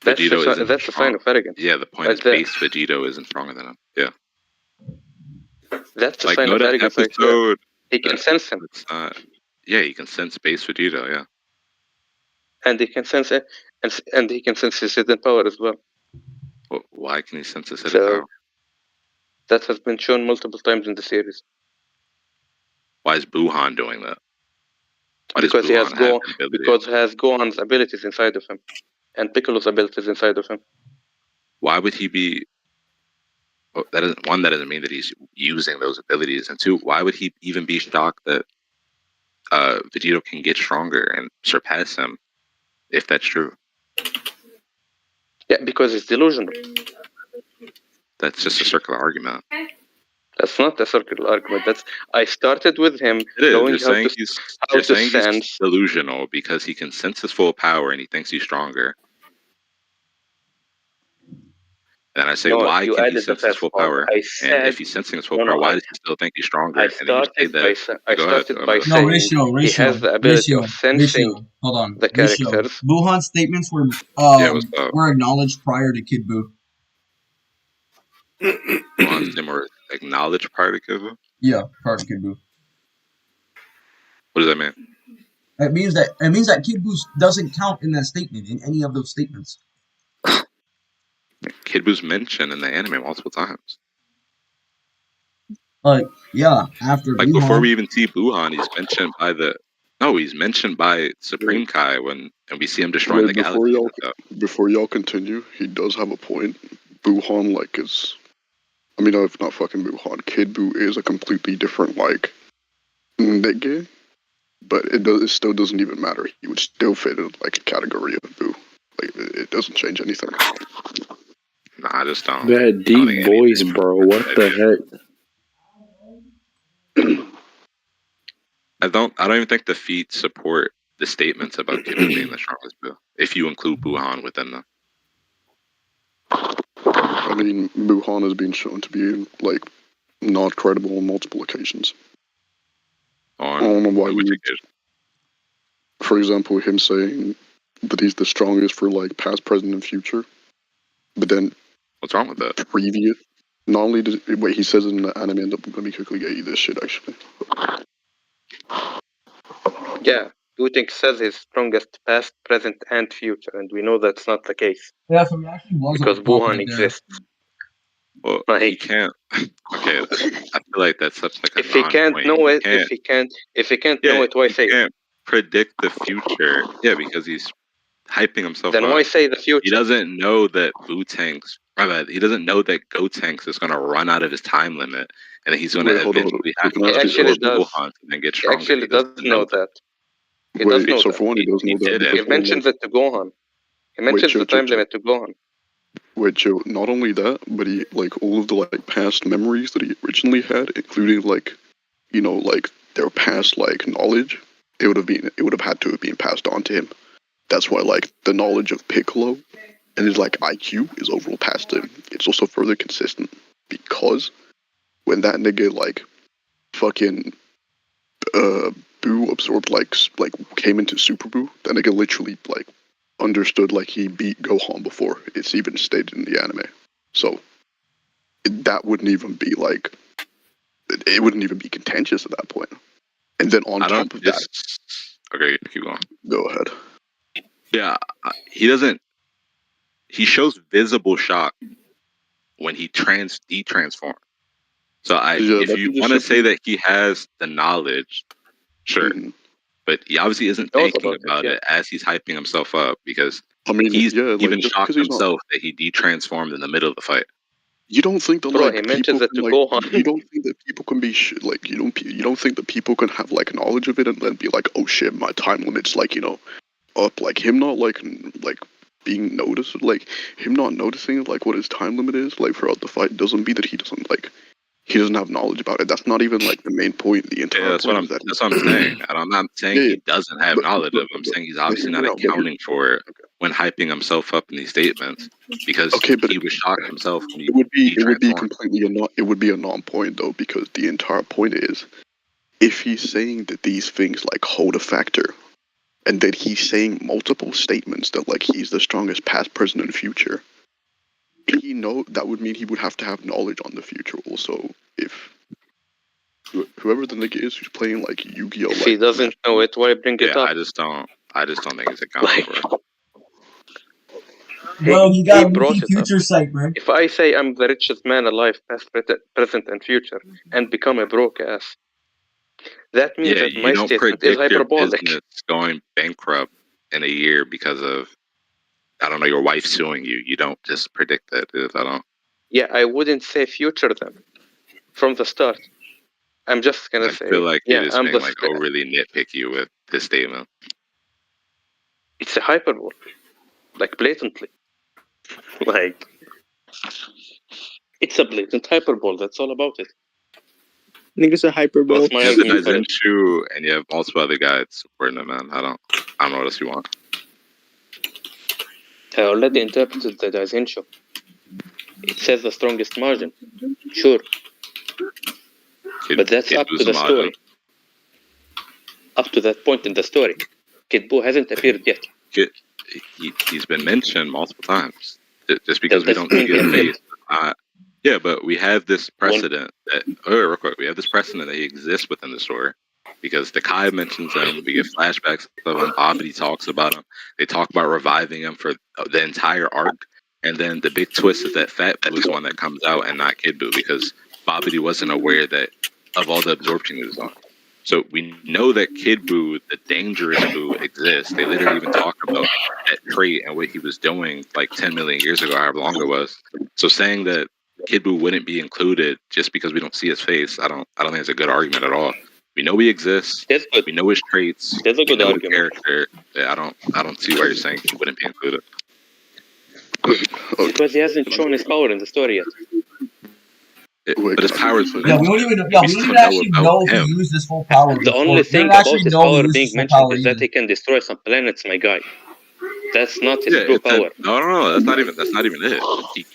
That's a sign of arrogance. Yeah, the point is base Vegito isn't stronger than him. Yeah. That's a sign of arrogance right there. He can sense him. Yeah, he can sense base Vegito, yeah. And he can sense it, and he can sense his hidden power as well. Why can he sense his hidden power? That has been shown multiple times in the series. Why is Buhan doing that? Because he has Gohan's abilities inside of him, and Piccolo's abilities inside of him. Why would he be? That doesn't mean that he's using those abilities, and two, why would he even be shocked that Vegito can get stronger and surpass him, if that's true? Yeah, because it's delusional. That's just a circular argument. That's not a circular argument. I started with him knowing how to sense. He's delusional because he can sense his full power and he thinks he's stronger. And I say, why can he sense his full power? And if he's sensing his full power, why does he still think he's stronger? I started by saying ratio. He has the ability of sensing Hold on. the characters. Buhan's statements were acknowledged prior to Kid Buu. Buhan's statements were acknowledged prior to Kid Buu? Yeah, prior to Kid Buu. What does that mean? It means that Kid Buu doesn't count in that statement, in any of those statements. Kid Buu's mentioned in the anime multiple times. Yeah, after like Buhan. Before we even see Buhan, he's mentioned by Supreme Kai and we see him destroying the galaxy. Before y'all continue, he does have a point. Buhan if not fucking Buhan, Kid Buu is a completely different nigga, but it still doesn't even matter. He would still fit in a category of Buu. It doesn't change anything. Nah, I just don't. That deep voice, bro. What the heck? I don't even think the feet support the statements about Kid Buu being the strongest Buu, if you include Buhan within them. I mean, Buhan has been shown to be not credible on multiple occasions. I don't know why for example, him saying that he's the strongest for past, present, and future. But then what's wrong with that? Not only does he says in the anime. Let me quickly get you this shit actually. Yeah, Booting says he's strongest past, present, and future, and we know that's not the case. Yeah, so he actually was because Wuhan exists. Well, he can't. Okay, I feel like that's such like a if he can't non-point. know it, He if he can't know it, why say he it? can't predict the future. Yeah, because he's hyping himself Then up. why say the future? He doesn't know that he doesn't know that Gotenks is going to run out of his time limit, and that he's going to eventually have to Actually does. Wuhan and then get He stronger. actually He does doesn't know that. He does know so that. for one, he does know that. didn't. He mentions it to Gohan. He mentions the time limit to Gohan. Wait, Joe, not only that, but he, like, all of the, like, past memories that he originally had, including, like, you know, like, their past, like, knowledge, it would have had to have been passed on to him. That's why, like, the knowledge of Piccolo and his, like, IQ is overall passed to him. It's also further consistent, because when that nigga, like, fucking, Boo absorbed, like, came into Super Boo, that nigga literally, like, understood, like, he beat Gohan before it's even stated in the anime. So that wouldn't even be like, it wouldn't even be contentious at that point. And then on top of that, okay, keep going. Go ahead. Yeah, he shows visible shock when he transforms. So if you want to say that he has the knowledge, sure. Mm-hmm. But he obviously isn't thinking about it as he's hyping himself up, because he's even shocked himself that he de-transformed in the middle of the fight. You don't think that, like, he mentions it to Gohan. You don't think that people can be you don't think that people can have, like, knowledge of it and then be like, oh shit, my time limit's, like, you know, up. Like, him not like being noticed, like, him not noticing, like, what his time limit is, like, throughout the fight doesn't mean that he doesn't have knowledge about it. That's not even, like, the main point. The entire that's point what I'm saying. And I'm not saying he doesn't have knowledge of it. I'm saying he's obviously not accounting for it when hyping himself up in these statements, because he was shocked himself. When it would be completely a non-point though, because the entire point is, if he's saying that these things, like, hold a factor, and that he's saying multiple statements that, like, he's the strongest past, present, and future, that would mean he would have to have knowledge on the future also. If whoever the nigga is who's playing, like, Yu-Gi-Oh, if he doesn't know it, why bring it up? I just don't think it's accounting for it. Bro, he got brought it future up. sight, bro. If I say I'm the richest man alive, past, present, and future, and become a broke ass, that means that my statement is hyperbolic. Your business going bankrupt in a year because of, I don't know, your wife suing you. You don't just predict that, dude. I don't. Yeah, I wouldn't say future then, from the start. I'm just gonna say. I feel like you're just I'm being, like, overly nitpicky with this statement. It's a hyperbole, like, blatantly. Like, it's a blatant hyperbole. That's all about it. I think it's a hyperbole. That's my You have the argument for it. Daizenshu, and you have multiple other guys supporting it, man. I don't know what else you want. I already interpreted the Daizenshu. It says the strongest margin. Sure. But that's up to the story. Up to that point in the story. Kid Buu hasn't appeared yet. He's been mentioned multiple times. Just because we don't see his face. Yeah, but we have this precedent real quick, we have this precedent that he exists within the story. Because the Kai mentions him, we get flashbacks of him, Babidi talks about him. They talk about reviving him for the entire arc. And then the big twist is that Fat Boo is the one that comes out and not Kid Buu, because Babidi wasn't aware of all the absorption he was on. So we know that Kid Buu, the dangerous Buu, exists. They literally even talk about that trait and what he was doing like 10 million years ago, however long it was. So saying that Kid Buu wouldn't be included just because we don't see his face, I don't think it's a good argument at all. We know he exists. We know his traits. That's a good argument. His character. Yeah, I don't see why you're saying he wouldn't be included. Because he hasn't shown his power in the story yet. But his powers. We don't even actually know if he used his full power. The only thing about his power being mentioned is that he can destroy some planets, my guy. That's not his true power. No, that's not even it.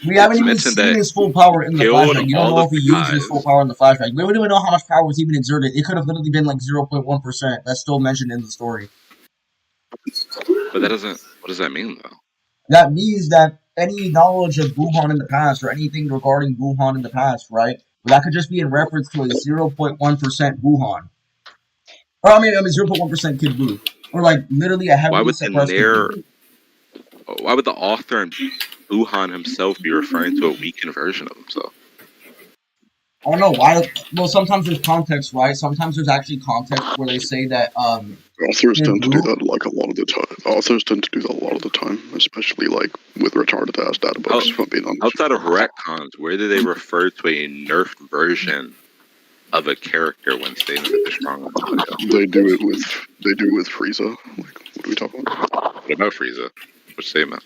We haven't even seen his full power in the flashback. You don't know if he used his full power in the flashback. We don't even know how much power was even exerted. It could have literally been like 0.1%. That's still mentioned in the story. But what does that mean though? That means that any knowledge of Buhan in the past or anything regarding Buhan in the past, right? That could just be in reference to a 0.1% Buhan. Or I mean 0.1% Kid Buu. Or like literally a Why heavily would suppressed Kid Buu. why would the author and Buhan himself be referring to a weakened version of himself? I don't know why. Well, sometimes there's context, right? Sometimes there's actually context where they say that authors tend to do that like a lot of the time. Authors tend to do that a lot of the time, especially like with retarded ass data books. If I'm being honest. Outside of retcons, where do they refer to a nerfed version of a character when stating that they're stronger than somebody else? They do it with Frieza. Like, what are we talking about? What about Frieza? Which statement?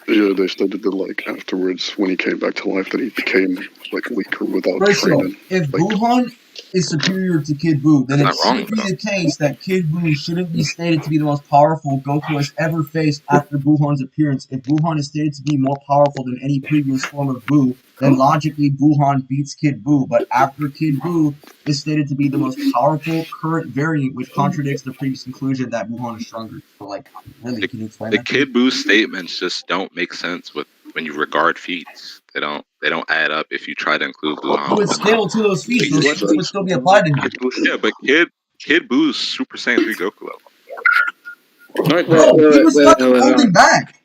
Yeah, they stated that like afterwards, when he came back to life, that he became like weaker without training. If Buhan is superior to Kid Buu, then it should be the case that Kid Buu shouldn't be stated to be the most powerful Goku has ever faced after Buhan's appearance. If Buhan is stated to be more powerful than any previous form of Buu, then logically Buhan beats Kid Buu. But after Kid Buu is stated to be the most powerful current variant, which contradicts the previous conclusion that Buhan is stronger. So, like, really, can you explain that? The Kid Buu statements just don't make sense when you regard feats. They don't add up if you try to include Buhan. You would scale to those feats. Those feats would still be applied to him. Yeah, but Kid Buu's Super Saiyan 3 Goku level. He was fucking holding back.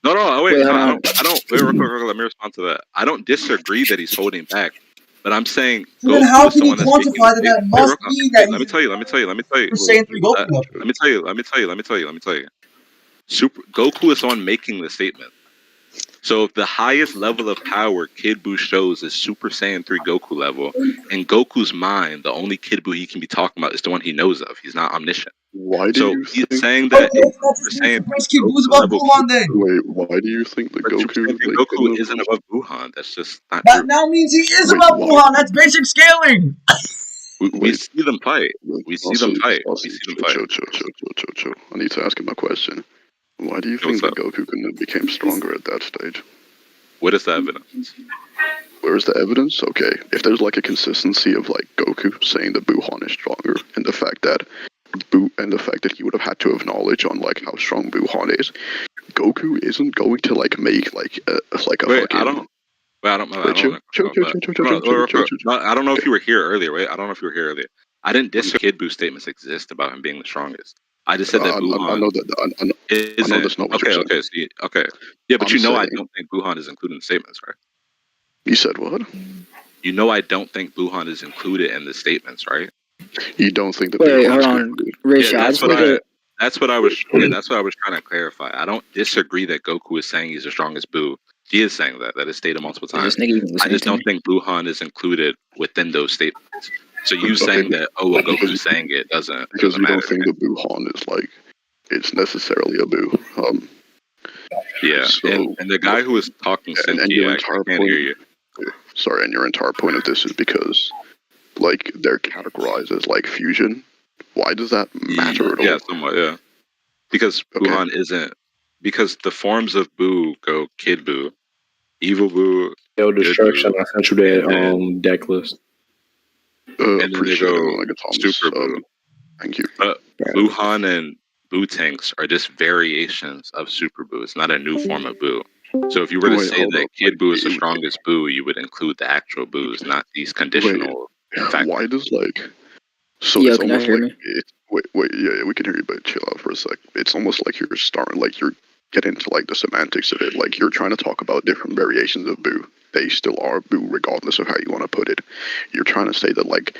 No, wait. I don't. Wait, real quick, let me respond to that. I don't disagree that he's holding back, but I'm saying so then how can you quantify that must be that? Let me tell you. Super Saiyan 3 Goku level. Let me tell you. Goku is the one making the statement. So if the highest level of power Kid Buu shows is Super Saiyan 3 Goku level, in Goku's mind, the only Kid Buu he can be talking about is the one he knows of. He's not omniscient. Why do you he's think... saying that Super Saiyan Kid Buu's above Buhan then? Wait, why do you think that Goku isn't above Buhan? That's just not that true. Now means he is above Buhan. That's basic scaling. We see them fight. We see them fight. Chill. I need to ask him a question. Why do you think that Goku couldn't have became stronger at that stage? What is the evidence? Where's the evidence? Okay, if there's like a consistency of like Goku saying that Buhan is stronger, and the fact that he would have had to have knowledge on like how strong Buhan is, Goku isn't going to like make like a Wait, fucking... I don't know if you were here earlier, right? I don't know if you were here earlier. I didn't disagree Kid Buu statements exist about him being the strongest. I just said that Buhan. I know that's not what you're saying. Okay. Yeah, but I don't think Buhan is included in the statements, right? You said what? You know I don't think Buhan is included in the statements, right? You don't think that? Wait, hold on, Rich. Yeah, that's what I was trying to clarify. I don't disagree that Goku is saying he's the strongest Buu. He is saying that is stated multiple times. I just don't think Buhan is included within those statements. So you saying that, Goku's saying it doesn't because you matter, don't think that Buhan is like it's necessarily a Buu. Yeah, so, and the guy who was talking and your entire point. Sorry, and your entire point of this is because like they're categorized as like fusion. Why does that matter at all? Yeah, somewhat. Yeah, because Buhan isn't. Because the forms of Buu go Kid Buu, Evil Buu, Destruction. I sent you that deck list. And then they go Super Buu. Thank you. Buhan and Buu tanks are just variations of Super Buu. It's not a new form of Buu. So if you were to say that Kid Buu is the strongest Buu, you would include the actual Boos, not these conditional factors. Why does like... So yeah, it's can almost I hear like... Wait, yeah, we can hear you, but chill out for a sec. It's almost like you're starting, like you're getting into like the semantics of it. Like you're trying to talk about different variations of Buu. They still are Buu regardless of how you want to put it. You're trying to say that like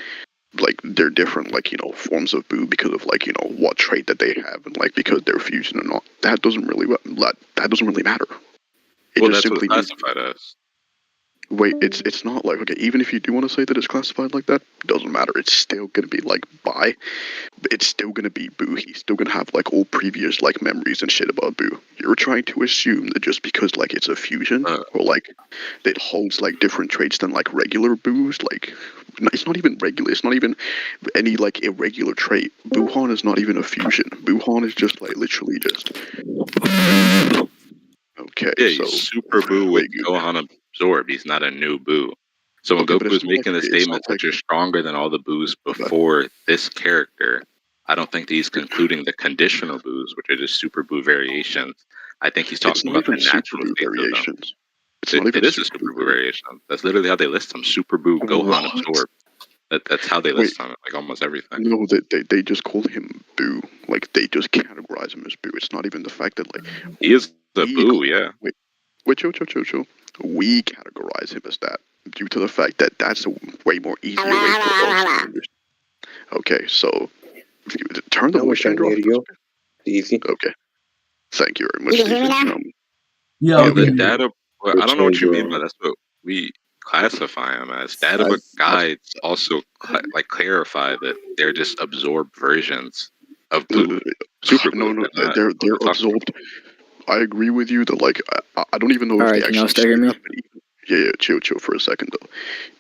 they're different, like, you know, forms of Buu because of like, you know, what trait that they have, and like because they're fusion or not. That doesn't really matter. It Well, just that's simply what it's classified as. Wait, it's not like, okay, even if you do want to say that it's classified like that, doesn't matter. It's still gonna be like it's still gonna be Buu. He's still gonna have like all previous like memories and shit about Buu. You're trying to assume that just because like it's a fusion or like it holds like different traits than like regular Buus, like it's not even regular. It's not even any like irregular trait. Buhan is not even a fusion. Buhan is just like literally just. Okay, yeah, so Super Buu with Gohan absorb. He's not a new Buu. So when Goku is making the statement that you're stronger than all the Buus before this character, I don't think that he's concluding the conditional Buus, which are just Super Buu variations, I think he's It's talking not about the even Super natural Boo states of them. variations. It's not even It is a Super Super Boo Boo variation. That's literally how they list them. Super Boo, Gohan, What? Absorb. That's how they Wait, list them, like almost everything. no, they just call him Boo. Like they just categorize him as Boo. It's not even the fact that like He is the we Boo, yeah. wait, chill. We categorize him as that due to the fact that that's a way more easier way for us to understand. Okay, so turn the Now we voice can changer off. hear you. Easy. Okay, thank you very much, Stevie. Yeah, we The can hear you. data, well, I don't know what you mean by that's what we classify them as. Data book guides also like clarify that they're just absorbed versions of Boo, Super Boo. No, they're absorbed. I agree with you that like I don't even know if Alright, they can y'all actually still hear me? Yeah, chill for a second though.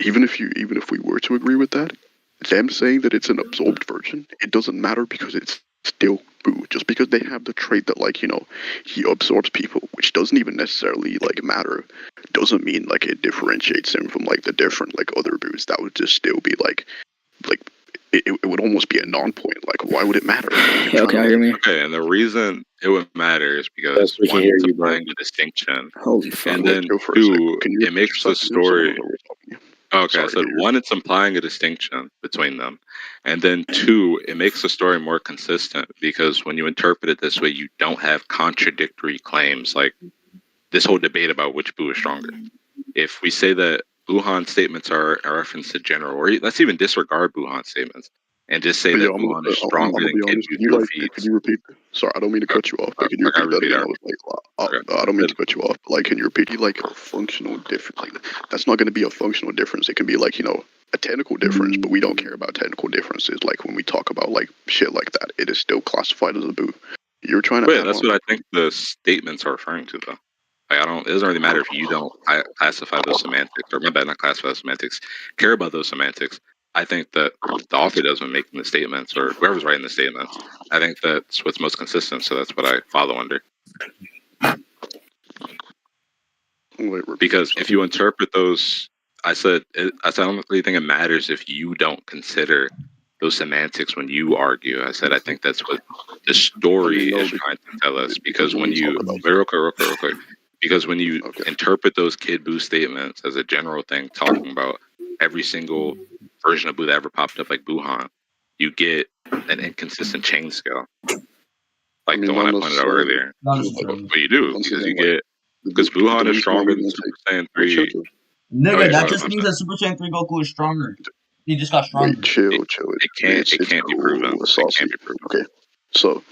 Even if we were to agree with that, them saying that it's an absorbed version, it doesn't matter because it's still Boo. Just because they have the trait that like he absorbs people, which doesn't even necessarily like matter, doesn't mean like it differentiates him from like the different like other Boos. That would just still be like it would almost be a non-point. Like why would it matter? Yeah, can you hear me? Okay, and the reason it would matter is because we can one, hear it's you, bro. applying a distinction, Holy fuck. and then Chill for a two, second. Can you it makes the story. Okay, Sorry, I said one, it's implying a distinction between them, and then two, it makes the story more consistent because when you interpret it this way, you don't have contradictory claims like this whole debate about which Boo is stronger. If we say that Buhan's statements are a reference to general, or let's even disregard Buhan's statements and just say that Buhan is stronger than be Kid honest. Buu Can you through like feeds. can you repeat? Sorry, I don't mean to cut you off, but can you I gotta repeat that repeat again? it. I was like, I don't mean to cut you off, but like, can you repeat like a functional difference? Like, that's not going to be a functional difference. It can be like a technical difference, but we don't care about technical differences. Like when we talk about like shit like that, it is still classified as a Boo. You're trying to. But yeah, that's what I think the statements are referring to, though. Like, it doesn't really matter if you don't classify those semantics, or my bad, not classify those semantics, care about those semantics. I think that the author does when making the statements, or whoever's writing the statements. I think that's what's most consistent, so that's what I follow under. Because if you interpret those, I said I don't really think it matters if you don't consider those semantics when you argue. I said I think that's what the story is trying to tell us. Because when you real quick, because when you interpret those Kid Buu statements as a general thing, talking about every single version of Buu that ever popped up, like Buhan, you get an inconsistent chain scale, like the one I pointed out earlier. But you do because you get. Because Buhan is stronger than Super Saiyan 3. Nigga, that just means that Super Saiyan 3 Goku is stronger. He just got stronger. Wait, chill. It can't be proven. It can't be proven. Okay, so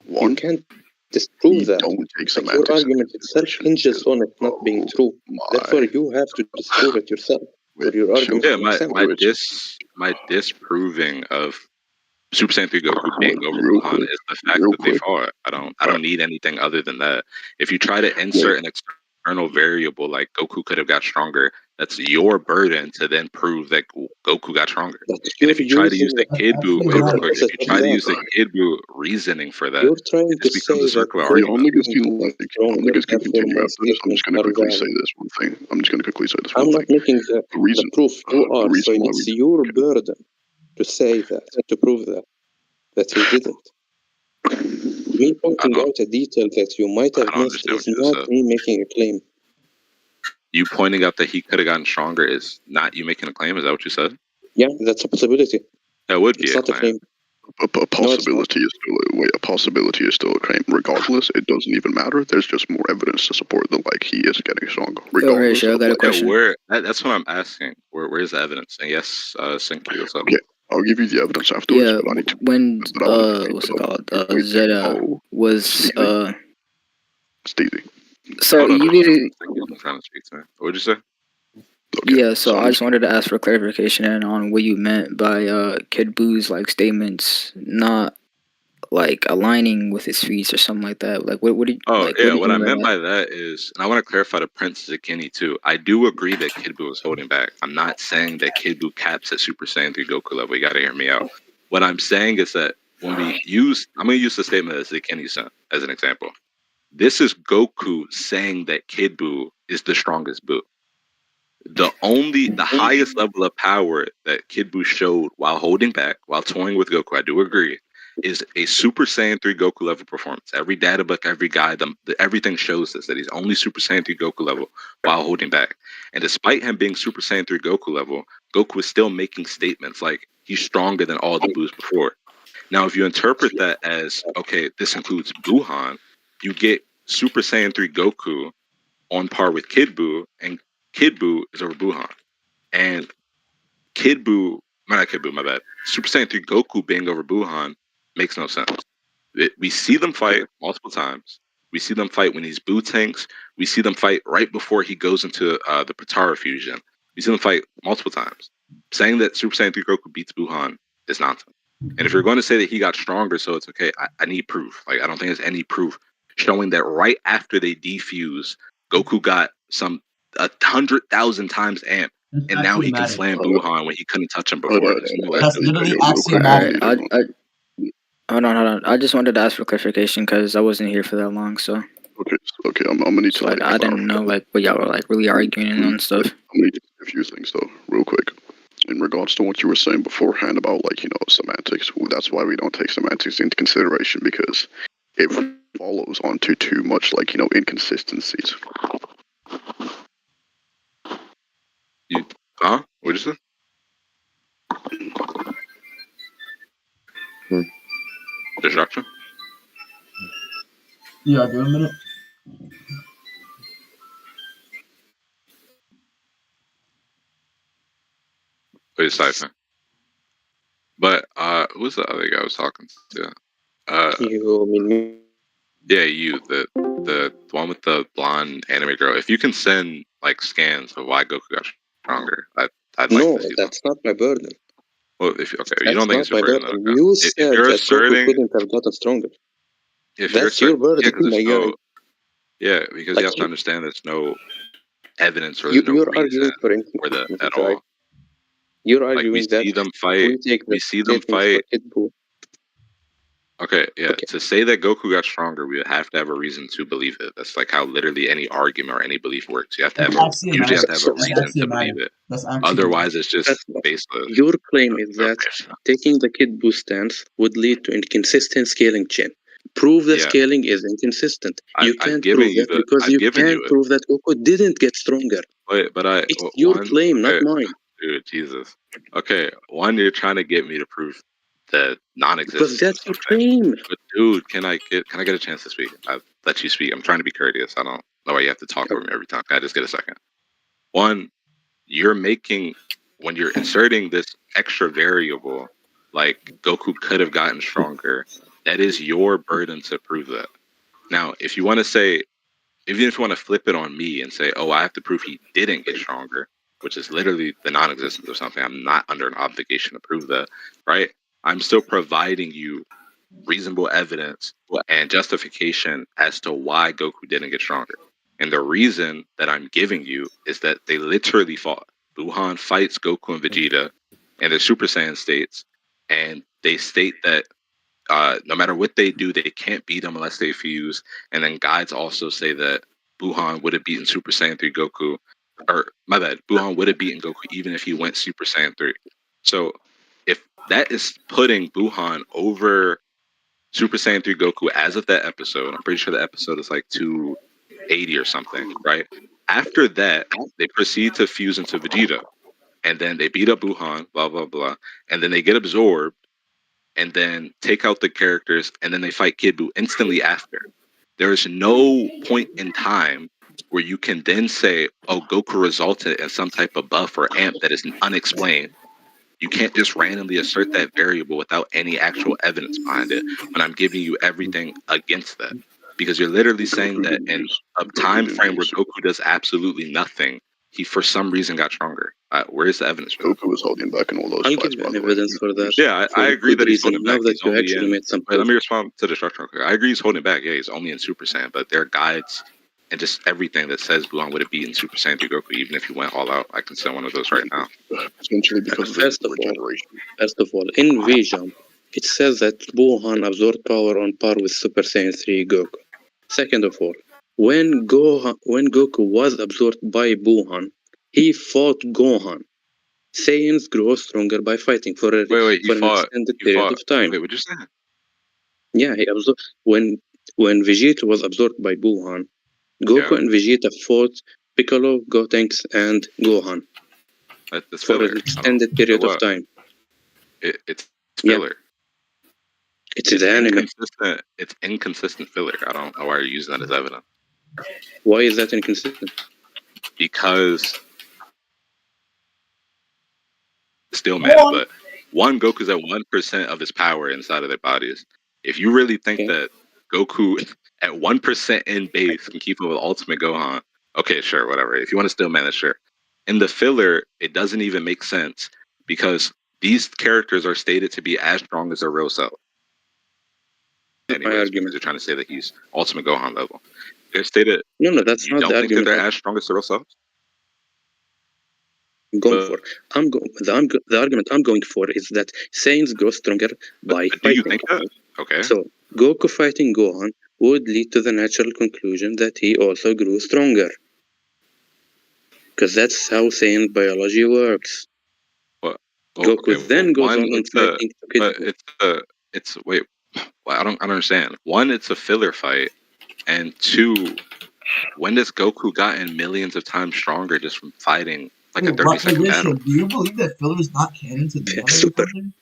one, you can't disprove that. Don't take like your argument itself hinges on it not being true. That's why you have to disprove it yourself. For your argument to make sense. My disproving of Super Saiyan 3 Goku being over Buhan is the fact that they fought. I don't need anything other than that. If you try to insert an external variable like Goku could have got stronger, that's your burden to then prove that Goku got stronger. And if you try to use the Kid Buu, if you try to use the Kid Buu reasoning for that, it just becomes a circular argument. Niggas can continue after this. I'm just going to quickly say this one thing. I'm not making the proof. You are, so it's your burden to say that, to prove that you didn't. Me pointing out a detail that you might have missed is not me making a claim. You pointing out that he could have gotten stronger is not you making a claim? Is that what you said? Yeah, that's a possibility. That would be a claim. A possibility is still a claim. Regardless, it doesn't even matter. There's just more evidence to support that like he is getting stronger. Regardless, I got a question. That's what I'm asking. Where's the evidence? And yes, thank you. Okay, I'll give you the evidence afterwards. Yeah, but I need to, when what's it called? Zeta was Stevie. So you did. I'm trying to speak to me. What'd you say? Okay, yeah, so I just wanted to ask for clarification on what you meant by Kid Buu's like statements not like aligning with his feats or something like that. Like what do you? Oh like, yeah, what I meant by that is, and I want to clarify to Prince Zucchini too. I do agree that Kid Buu is holding back. I'm not saying that Kid Buu caps at Super Saiyan 3 Goku level. You gotta hear me out. What I'm saying is that when we use, I'm gonna use the statement that Zucchini sent as an example. This is Goku saying that Kid Buu is the strongest Buu. The highest level of power that Kid Buu showed while holding back, while toying with Goku, I do agree, is a Super Saiyan 3 Goku level performance. Every data book, every guide, everything shows this, that he's only Super Saiyan 3 Goku level while holding back. And despite him being Super Saiyan 3 Goku level, Goku is still making statements like he's stronger than all the Boos before. Now, if you interpret that as, okay, this includes Buhan, you get Super Saiyan 3 Goku on par with Kid Buu, and Kid Buu is over Buhan. And Kid Buu, not Kid Buu, my bad. Super Saiyan 3 Goku being over Buhan makes no sense. We see them fight multiple times. We see them fight when he's Buu tanks. We see them fight right before he goes into the Potara fusion. We see them fight multiple times. Saying that Super Saiyan 3 Goku beats Buhan is nonsense. And if you're going to say that he got stronger, so it's okay, I need proof. Like, I don't think there's any proof showing that right after they defuse, Goku got some 100,000 times amp. And now he can slam Buhan when he couldn't touch him before. That's literally Alright, axiomatic. Hold on. I just wanted to ask for clarification because I wasn't here for that long, so. Okay, I'm gonna need to. So I didn't know like what y'all were like really arguing on stuff. I'm gonna a few things though, real quick. In regards to what you were saying beforehand about like semantics, that's why we don't take semantics into consideration because it follows onto too much like inconsistencies. Huh? What is it? Destruction? Yeah, give a minute. Wait, Siphon. But who's the other guy I was talking to? You mean me? Yeah, you, the one with the blonde anime girl. If you can send like scans of why Goku got stronger, I'd like to see that's not my burden. Well, if you That's don't think it's your not my burden, burden. okay. You If said you're that Goku asserting, couldn't have gotten stronger. if That's you're your burden, yeah, because my there's guy. no, yeah, because Like you have to understand there's no evidence or you, there's no you're reason arguing for for that inconsistency, at right? all. You're Like we arguing that see them if fight, we take the we see them statements for fight. Kid Buu. Okay, yeah. Okay. To say that Goku got stronger, we would have to have a reason to believe it. That's like how literally any argument or any belief works. You have to have usually have to have a reason to believe it. Otherwise, it's just baseless. Your claim is that taking the Kid Buu stance would lead to inconsistent scaling chain. Prove the Yeah. scaling is inconsistent. You I've can't given prove you that the- because I've you given can't you it. prove that Goku didn't get stronger. But It's your claim, not mine. Dude, Jesus. Okay, one, you're trying to get me to prove the non-existence Because that's of your something. claim. But dude, can I get a chance to speak? I've let you speak. I'm trying to be courteous. I don't know why you have to talk over me every time. Can I just get a second? One, you're making when you're inserting this extra variable, like Goku could have gotten stronger. That is your burden to prove that. Now, if you want to say, even if you want to flip it on me and say, oh, I have to prove he didn't get stronger, which is literally the non-existence of something, I'm not under an obligation to prove that, right? I'm still providing you reasonable evidence and justification as to why Goku didn't get stronger. And the reason that I'm giving you is that they literally fought. Buhan fights Goku and Vegeta and their Super Saiyan states, and they state that no matter what they do, they can't beat them unless they fuse. And then guides also say that Buhan would have beaten Super Saiyan 3 Goku, or my bad, Buhan would have beaten Goku even if he went Super Saiyan 3. So if that is putting Buhan over Super Saiyan 3 Goku as of that episode, I'm pretty sure the episode is like 280 or something, right? After that, they proceed to fuse into Vegeta. And then they beat up Buhan, blah, blah, blah. And then they get absorbed and then take out the characters, and then they fight Kid Buu instantly after. There is no point in time where you can then say, oh, Goku resulted in some type of buff or amp that is unexplained. You can't just randomly assert that variable without any actual evidence behind it when I'm giving you everything against that. Because you're literally saying that in a time frame where Goku does absolutely nothing, he for some reason got stronger. Where's the evidence for that? Goku was holding back in all those I'll fights, give by an the way. evidence for that. Yeah, for I a agree good that he's reason. holding Now back. that He's you only actually in. made some Wait, let proof. me respond to the structure. I agree he's holding back. Yeah, he's only in Super Saiyan, but there are guides and just everything that says Bulan would have beaten Super Saiyan 3 Goku even if he went all out. I can send one of those right now. Essentially because of the regeneration. First of all, in V-Jump, it says that Buhan absorbed power on par with Super Saiyan 3 Goku. Second of all, when Goku was absorbed by Buhan, he fought Gohan. Saiyans grow stronger by fighting for an extended period of time. Wait, what'd you say? Yeah, he absorbed when Vegeta was absorbed by Buhan. Goku Yeah. and Vegeta fought Piccolo, Gotenks, and Gohan That's for filler. an extended period of time. It's Yeah. filler. It's the anime. Inconsistent. It's inconsistent filler. I don't know why you're using that as evidence. Why is that inconsistent? Because still mana, but Goku's at 1% of his power inside of their bodies. If you really think that Goku at 1% in base can keep up with Ultimate Gohan, okay, sure, whatever. If you want to still mana, sure. In the filler, it doesn't even make sense because these characters are stated to be as strong as their real self. Anyways, because they're trying to say that he's Ultimate Gohan level. They're stated. No, that's not the don't think that argument. they're as strong as their real selves? Going for. The argument I'm going for is that Saiyans grow stronger by Do fighting. you think that? Okay. So Goku fighting Gohan would lead to the natural conclusion that he also grew stronger. Because that's how Saiyan biology works. Goku then goes on and fighting it's wait, I don't understand. One, it's a filler fight, and two, when does Goku gotten millions of times stronger just from fighting like a 30-second battle? Do you believe that filler is not canon to the anime or something?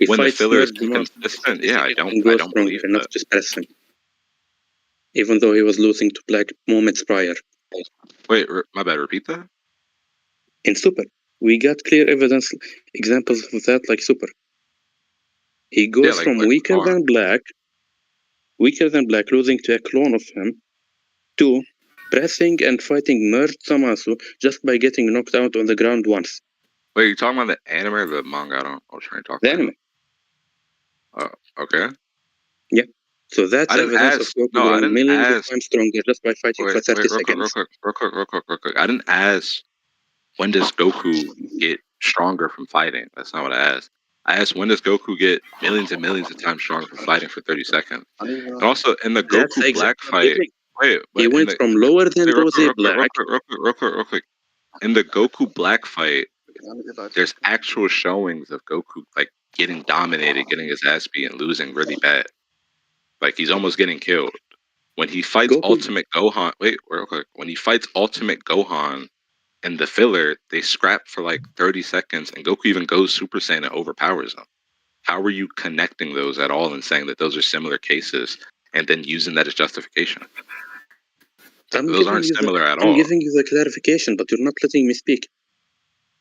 When the filler is inconsistent, yeah, I don't believe enough that. to suppress him, even though he was losing to Black moments prior. Wait, my bad. Repeat that. In Super, we got clear evidence, examples of that, like Super. He goes from weaker than Black, losing to a clone of him, to pressing and fighting merged Zamasu just by getting knocked out on the ground once. Wait, you talking about the anime or the manga? I was trying to talk the about anime. Oh, okay. Yeah. So that's evidence of Goku growing millions of times stronger just by fighting for 30 seconds. Real quick. I didn't ask when does Goku get stronger from fighting. That's not what I asked. I asked when does Goku get millions and millions of times stronger from fighting for 30 seconds. And also in the Goku Black fight, he went from lower than Rose Black. Real quick. In the Goku Black fight, there's actual showings of Goku like getting dominated, getting his ass beat, and losing really bad. Like he's almost getting killed. When he fights Ultimate Gohan, real quick. When he fights Ultimate Gohan in the filler, they scrap for like 30 seconds, and Goku even goes Super Saiyan and overpowers him. How are you connecting those at all and saying that those are similar cases, and then using that as justification? Those aren't similar at all. I'm giving you the clarification, but you're not letting me speak.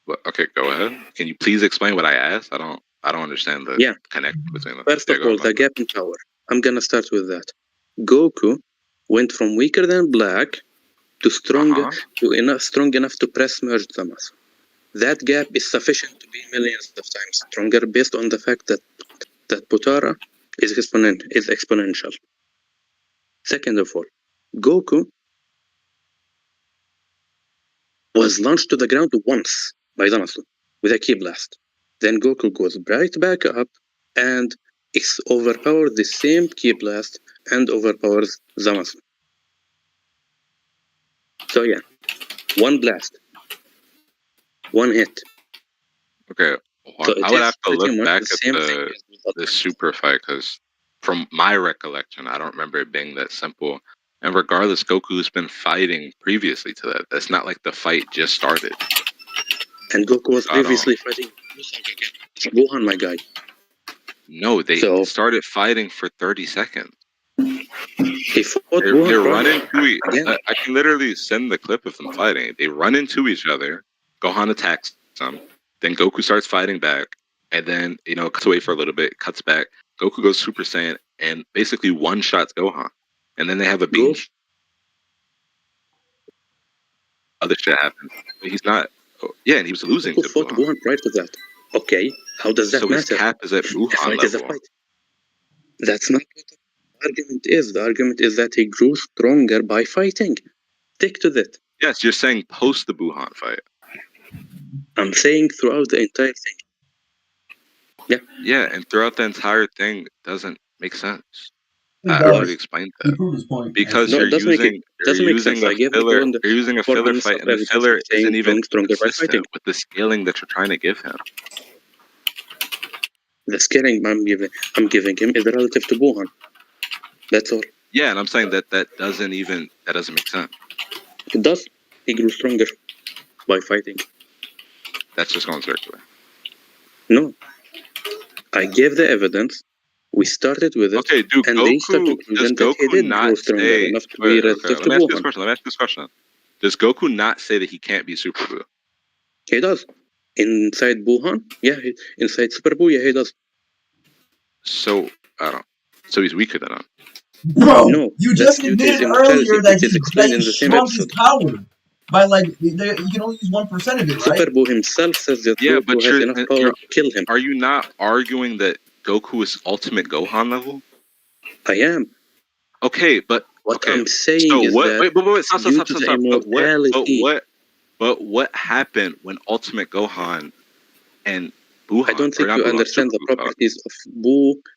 Well, okay, go ahead. Can you please explain what I asked? I don't understand the connection between them. First of all, the gap in power. I'm gonna start with that. Goku went from weaker than Black to stronger strong enough to press merge Zamasu. That gap is sufficient to be millions of times stronger based on the fact that Potara is exponential. Second of all, Goku was launched to the ground once by Zamasu with a Ki Blast. Then Goku goes right back up and overpowers the same Ki Blast and overpowers Zamasu. So yeah, one blast, one hit. Okay, well, I would have to look back at the Super fight because from my recollection, I don't remember it being that simple. And regardless, Goku's been fighting previously to that. That's not like the fight just started. And Goku was previously fighting Gohan, my guy. No, they started fighting for 30 seconds. They fought They're running to I can literally send the clip of them fighting. They run into each other. Gohan attacks them. Then Goku starts fighting back. And then, cuts away for a little bit, cuts back. Goku goes Super Saiyan and basically one-shots Gohan. And then they have a beach. Other shit happens. But he's not... Yeah, and he was losing Goku fought Gohan prior to that. Okay, how does that matter? So his cap is at Buhan level. That's not what the argument is. The argument is that he grew stronger by fighting. Stick to that. Yes, you're saying post the Buhan fight. I'm saying throughout the entire thing. Yeah. Yeah, and throughout the entire thing doesn't make sense. I already explained that. Because you're using a filler fight, and the filler isn't even consistent with the scaling that you're trying to give him. The scaling I'm giving him is relative to Buhan. That's all. Yeah, and I'm saying that doesn't make sense. It does. He grew stronger by fighting. That's just going circular. No. I gave the evidence. We started with it. Okay, dude, and reached a conclusion that he did grow stronger enough to be relative to Let me ask you Buhan. this question. Does Goku not say that he can't be Super Buu? He does. Inside Buhan? Yeah. Inside Super Buu? Yeah, he does. So, I don't. So he's weaker than him. Bro, No, you that's just due to his admitted immortality, earlier that which is explained in the same shrunk his episode. power by like you can only use 1% of it, right? Super Buu himself says that Yeah, Goku but has enough power to kill him. Are you not arguing that Goku is Ultimate Gohan level? I am. Okay, but what I'm saying is that wait, stop. due to the immortality, But what happened when Ultimate Gohan and Buhan? I don't think you understand the properties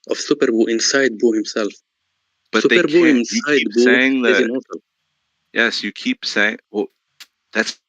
of Super Buu inside Buu himself. But Super they Buu can't. You inside keep Buu saying is that. immortal. Yes, you keep saying. Well, that's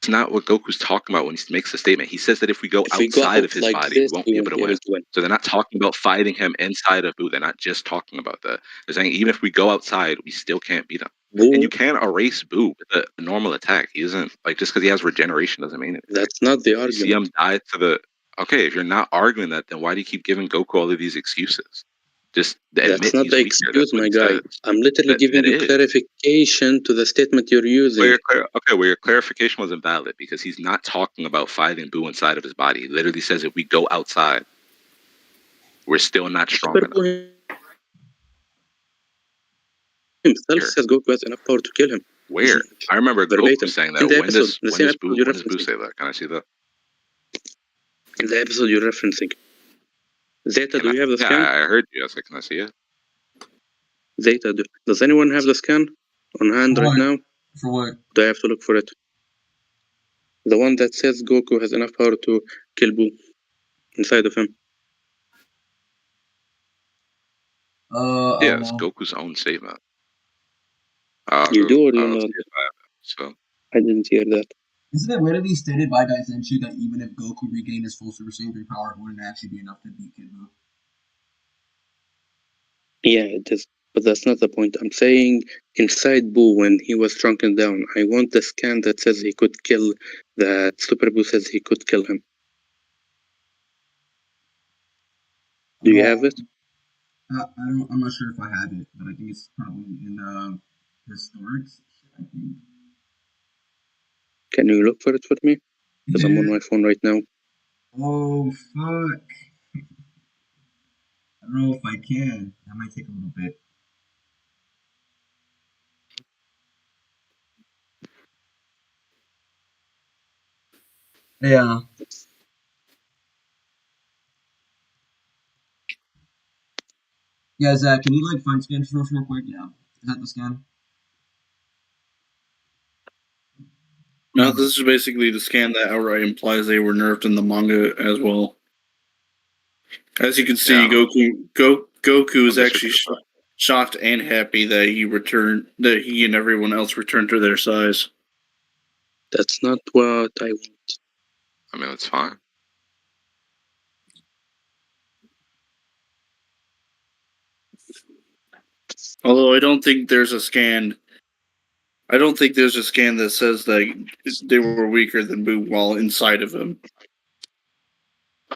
not what Goku's talking about when he makes the statement. He says that if we go outside of his body, we won't be able to win. So they're not talking about fighting him inside of Buu. They're not just talking about that. They're saying even if we go outside, we still can't beat him. And you can't erase Buu with a normal attack. He isn't like just because he has regeneration doesn't mean it. That's not the You argument. see him die to the. Okay, if you're not arguing that, then why do you keep giving Goku all of these excuses? Just admit That's not he's the weaker. excuse, That's what my he guy. says. I'm literally giving you clarification to the statement you're using. Where your clarification was invalid because he's not talking about fighting Buu inside of his body. He literally says if we go outside, we're still not strong enough. Himself says Goku has enough power to kill him. Where? I remember Verbatim. Goku saying In that. the When episode, does the same episode you're Buu referencing. say that? Can I see that? In the episode you're referencing. Zeta, do you have the scan? Yeah, I heard you. I was like, can I see it? Zeta, does anyone have the scan on hand right now? For what? Do I have to look for it? The one that says Goku has enough power to kill Buu inside of him. Yeah, it's Goku's own statement. You do or do not? So I didn't hear that. Isn't it literally stated by Daisenshu that even if Goku regained his full Super Saiyan 3 power, it wouldn't actually be enough to beat Kid Buu? Yeah, it is. But that's not the point. I'm saying inside Buu when he was shrunken down, I want the scan that says he could kill, that Super Buu says he could kill him. Do you have it? I'm not sure if I have it, but I think it's probably in historics. I think. Can you look for it for me? Because I'm on my phone right now. Oh fuck! I don't know if I can. That might take a little bit. Yeah. Yeah, Zach, can you like find scans for us real quick? Yeah. Is that the scan? No, this is basically the scan that outright implies they were nerfed in the manga as well. As you can see, Goku is actually shocked and happy that he and everyone else returned to their size. That's not what I want. I mean, it's fine. Although I don't think there's a scan. I don't think there's a scan that says that they were weaker than Buu while inside of him.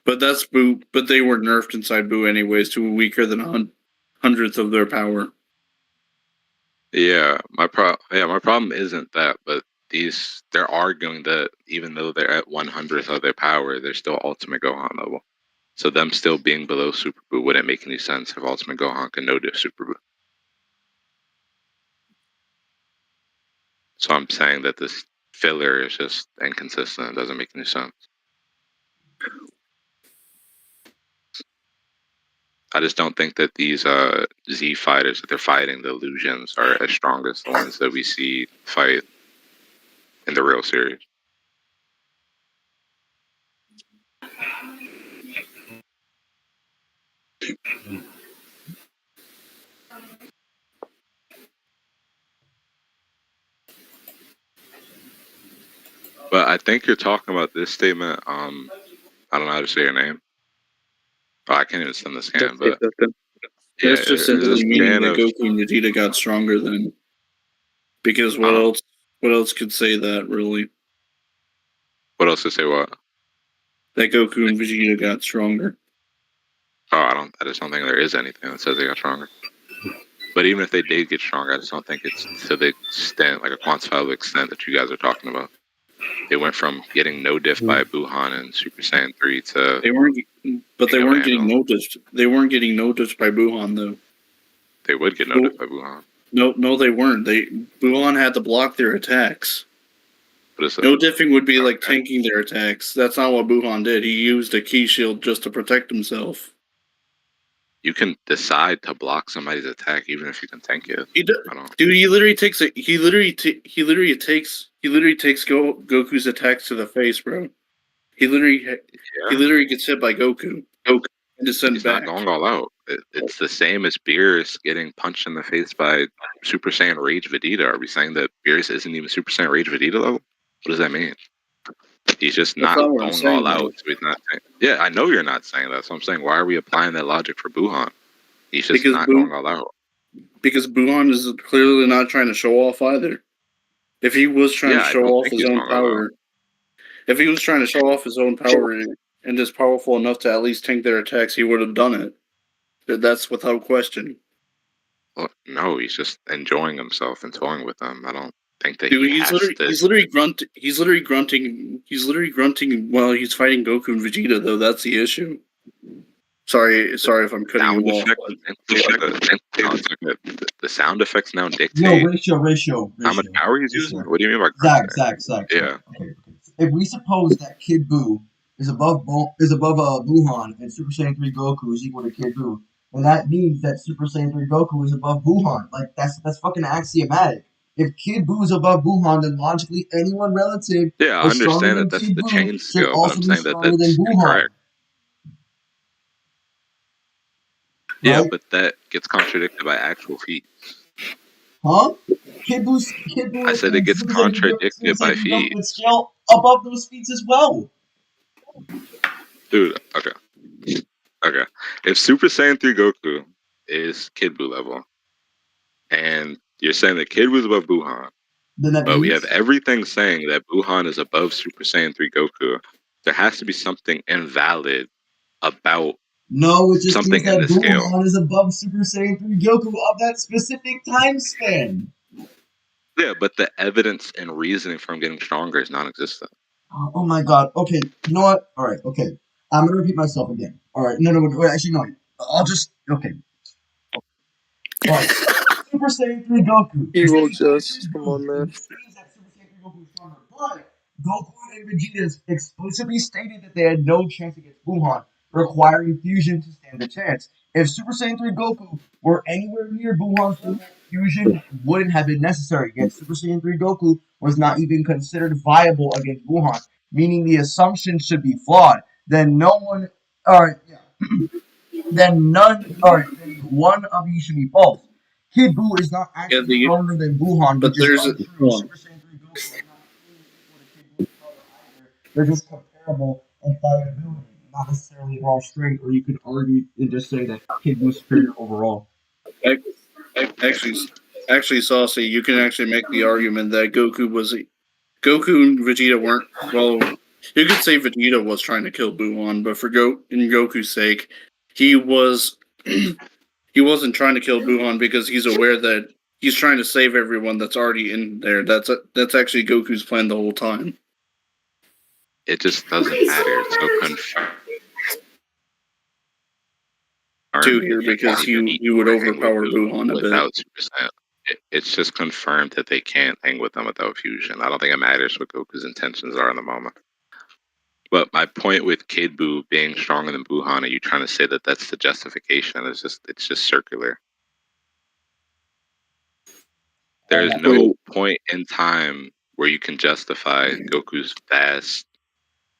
But that's Buu. But they were nerfed inside Buu anyways to weaker than hundredth of their power. Yeah, my problem isn't that, but they're arguing that even though they're at 100th of their power, they're still Ultimate Gohan level. So them still being below Super Buu wouldn't make any sense if Ultimate Gohan could know the Super Buu. So I'm saying that this filler is just inconsistent. It doesn't make any sense. I just don't think that these Z fighters that they're fighting, the illusions, are as strong as the ones that we see fight in the real series. But I think you're talking about this statement. I don't know how to say your name. Oh, I can't even send the scan, but yeah, That's just there's a simply meaning scan that of Goku and Vegeta got stronger then. Because what else? What else could say that really? what else to say? What? That Goku and Vegeta got stronger. Oh, I just don't think there is anything that says they got stronger. But even if they did get stronger, I just don't think it's to the extent, like a quantifiable extent that you guys are talking about. They went from getting no diff by Buhan and Super Saiyan 3 to They weren't, but they weren't getting noticed. They weren't getting noticed by Buhan though. They would get no diff by Buhan. No, they weren't. Buhan had to block their attacks. What is No diffing would be like tanking their attacks. That's not what Buhan did. He used a key shield just to protect himself. You can decide to block somebody's attack even if you can tank it. Dude, he literally takes it. He literally takes Goku's attacks to the face, bro. He literally gets hit by Goku. And just sent He's back. not going all out. It's the same as Beerus getting punched in the face by Super Saiyan Rage Vegeta. Are we saying that Beerus isn't even Super Saiyan Rage Vegeta level? What does that mean? He's just That's not not what I'm going saying, all out. though. So he's not. Yeah, I know you're not saying that. So I'm saying, why are we applying that logic for Buhan? He's just Because not going all out. Because Buhan is clearly not trying to show off either. If he was trying to I show don't off think his he's own going all out. power, if he was trying to show off his own power and is powerful enough to at least tank their attacks, he would have done it. That's without question. Well, no, he's just enjoying himself and toying with them. I don't think that Dude, he has to. he's literally grunting while he's fighting Goku and Vegeta, though. That's the issue. Sorry if I'm cutting you off. The sound effects now dictate No, ratio. how much power he's using. What do you mean by grunting? Zach. Yeah. Okay. If we suppose that Kid Buu is above Buhan and Super Saiyan 3 Goku is equal to Kid Buu, then that means that Super Saiyan 3 Goku is above Buhan. Like that's fucking axiomatic. If Kid Buu is above Buhan, then logically anyone relative Yeah, I or stronger understand than that that's Kid the Buu chain should scale, but also I'm be saying that stronger than that's Buhan. incorrect. Yeah, Right? but that gets contradicted by actual feats. Huh? Kid Buu I said it gets contradicted by feet. would scale above those feats as well. Dude, okay. If Super Saiyan 3 Goku is Kid Buu level, and you're saying that Kid Buu is above Buhan, but we have everything saying that Buhan is above Super Saiyan 3 Goku, there has to be something invalid about No, it just something means in that the scale. Buhan is above Super Saiyan 3 Goku of that specific time span. Yeah, but the evidence and reasoning for him getting stronger is non-existent. Oh my god. Okay, you know what? Alright, okay. I'm gonna repeat myself again. Alright, no, wait, actually, no. I'll just, okay. Alright. Super Saiyan 3 Goku. Hero just, come on, man. But Goku and Vegeta explicitly stated that they had no chance against Buhan, requiring fusion to stand a chance. If Super Saiyan 3 Goku were anywhere near Buhan's level, fusion wouldn't have been necessary. Yet Super Saiyan 3 Goku was not even considered viable against Buhan, meaning the assumption should be flawed. Then no one, alright, then one of you should be false. Kid Buu is not actually stronger than Buhan, but which is untrue. Super Saiyan 3 Goku is not equal to Kid Buu's power either. They're just comparable in fighability, not necessarily raw strength, or you could argue and just say that Kid Buu's superior overall. Actually, Saucy, you can actually make the argument that Goku and Vegeta weren't. Well, you could say Vegeta was trying to kill Buhan, but for in Goku's sake, he was he wasn't trying to kill Buhan because he's aware that he's trying to save everyone that's already in there. That's actually Goku's plan the whole time. It just doesn't matter. It's so confirmed. Here because he would overpower Buhan a bit. Super Saiyan. It's just confirmed that they can't hang with them without fusion. I don't think it matters what Goku's intentions are in the moment. But my point with Kid Buu being stronger than Buhan, are you trying to say that that's the justification? It's just circular. There is no point in time where you can justify Goku's vast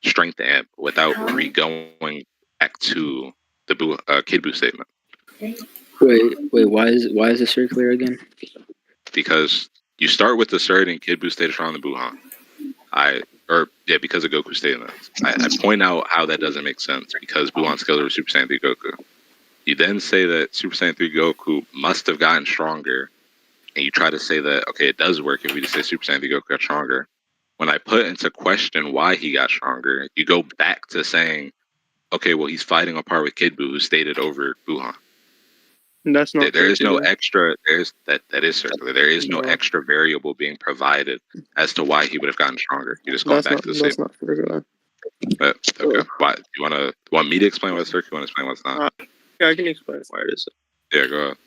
strength amp without going back to the Kid Buu statement. Wait, why is it circular again? Because you start with asserting Kid Buu stayed stronger than Buhan. because of Goku's statements. I point out how that doesn't make sense because Buon's skills are Super Saiyan 3 Goku. You then say that Super Saiyan 3 Goku must have gotten stronger, and you try to say that, okay, it does work if we just say Super Saiyan 3 Goku got stronger. When I put into question why he got stronger, you go back to saying, okay, well, he's fighting apart with Kid Buu, who stated over Buhan. That's not. There is no extra. That is circular. There is no extra variable being provided as to why he would have gotten stronger. You just going back to the That's same. not circular. But okay, why you want me to explain what's circular? You want to explain what's not? Yeah, I can explain why it is. Yeah, go ahead.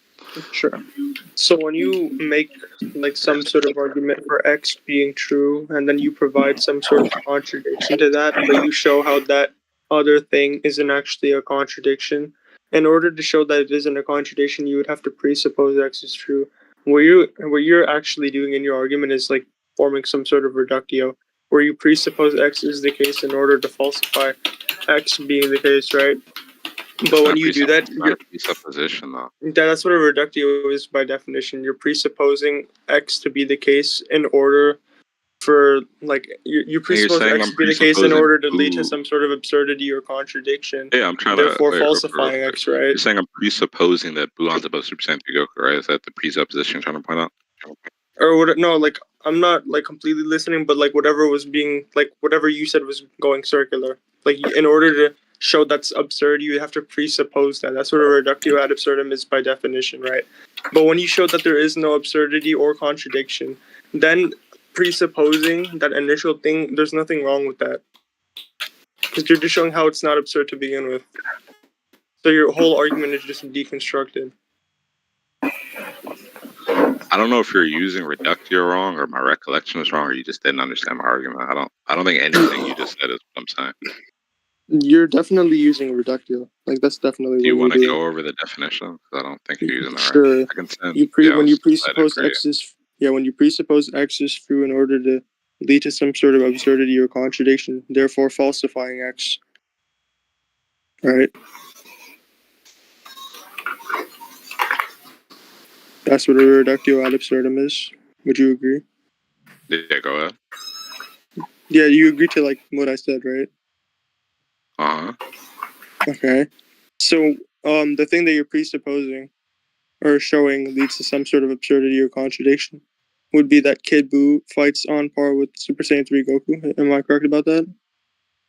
Sure. So when you make like some sort of argument for X being true, and then you provide some sort of contradiction to that, but you show how that other thing isn't actually a contradiction. In order to show that it isn't a contradiction, you would have to presuppose X is true. What you're actually doing in your argument is like forming some sort of reductio, where you presuppose X is the case in order to falsify X being the case, right? But when you do that, you're presupposition though. That's what a reductio is by definition. You're presupposing X to be the case in order for like you presuppose X to be the case in order to lead to some sort of absurdity or contradiction. Yeah, I'm trying therefore to falsifying X, right? You're saying I'm presupposing that Buon's above Super Saiyan 3 Goku, right? Is that the presupposition you're trying to point out? Or what? No, like I'm not like completely listening, but like whatever was being like whatever you said was going circular. Like in order to show that's absurd, you have to presuppose that. That's what a reductio ad absurdum is by definition, right? But when you show that there is no absurdity or contradiction, then presupposing that initial thing, there's nothing wrong with that. Because you're just showing how it's not absurd to begin with. So your whole argument is just deconstructed. I don't know if you're using reductio wrong or my recollection is wrong or you just didn't understand my argument. I don't think anything you just said is what I'm saying. You're definitely using reductio. Like that's definitely. Do you want to go over the definition? Because I don't think you're using that sure. right. I can send. When you presuppose X is when you presuppose X is true in order to lead to some sort of absurdity or contradiction, therefore falsifying X. Right. That's what a reductio ad absurdum is. Would you agree? Yeah, go ahead. Yeah, you agree to like what I said, right? Okay. So, the thing that you're presupposing or showing leads to some sort of absurdity or contradiction would be that Kid Buu fights on par with Super Saiyan 3 Goku. Am I correct about that?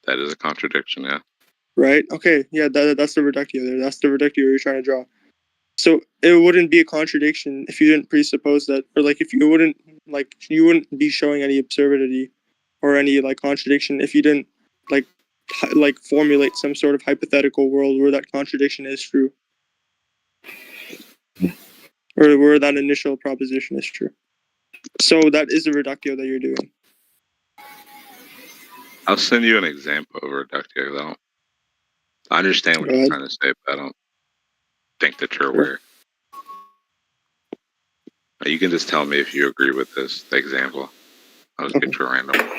That is a contradiction, yeah. Right? Okay, yeah, that's the reductio there. That's the reductio you're trying to draw. So it wouldn't be a contradiction if you didn't presuppose that, or like if you wouldn't be showing any absurdity or any like contradiction if you didn't like formulate some sort of hypothetical world where that contradiction is true, or where that initial proposition is true. So that is a reductio that you're doing. I'll send you an example of reductio. I understand what you're trying to say, but I don't think that you're aware. You can just tell me if you agree with this example. I'll just get you a random one.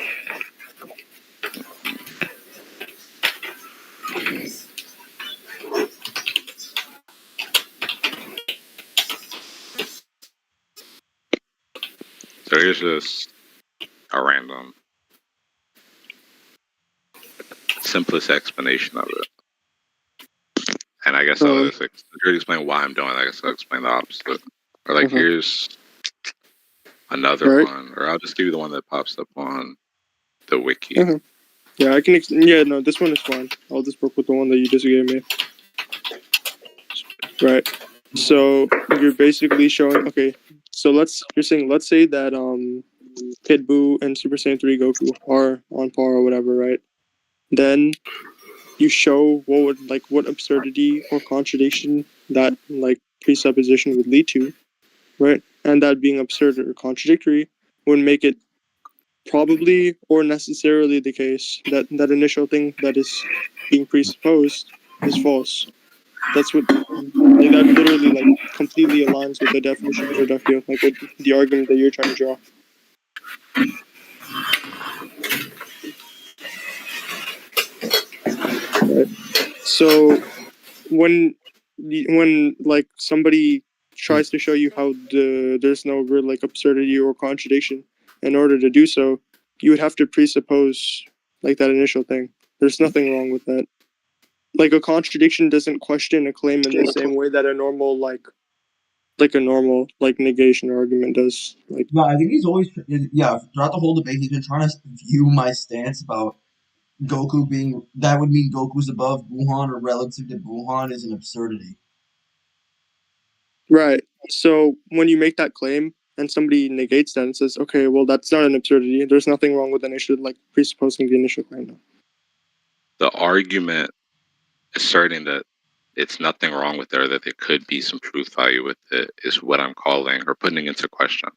So here's just a random, simplest explanation of it. And I guess I'll just explain why I'm doing it. I guess I'll explain the opposite. Or like, here's another one. Or I'll just give you the one that pops up on the wiki. Yeah, I can. No, this one is fine. I'll just work with the one that you just gave me. Right. So you're basically showing. Okay. So let's say that Kid Buu and Super Saiyan 3 Goku are on par or whatever, right? Then you show what absurdity or contradiction that like presupposition would lead to, right? And that being absurd or contradictory would make it probably or necessarily the case that that initial thing that is being presupposed is false. That's what that literally like completely aligns with the definition of reductio, like with the argument that you're trying to draw. Right. So when like somebody tries to show you how there's no real like absurdity or contradiction, in order to do so, you would have to presuppose like that initial thing. There's nothing wrong with that. Like a contradiction doesn't question a claim in the same way that a normal negation argument does. Like, No, I think he's always throughout the whole debate he's been trying to view my stance about Goku being that would mean Goku's above Buhan or relative to Buhan is an absurdity. right. So when you make that claim and somebody negates that and says, okay, well that's not an absurdity. There's nothing wrong with presupposing the initial claim. No. The argument asserting that it's nothing wrong with it or that there could be some truth value with it is what I'm calling or putting into question.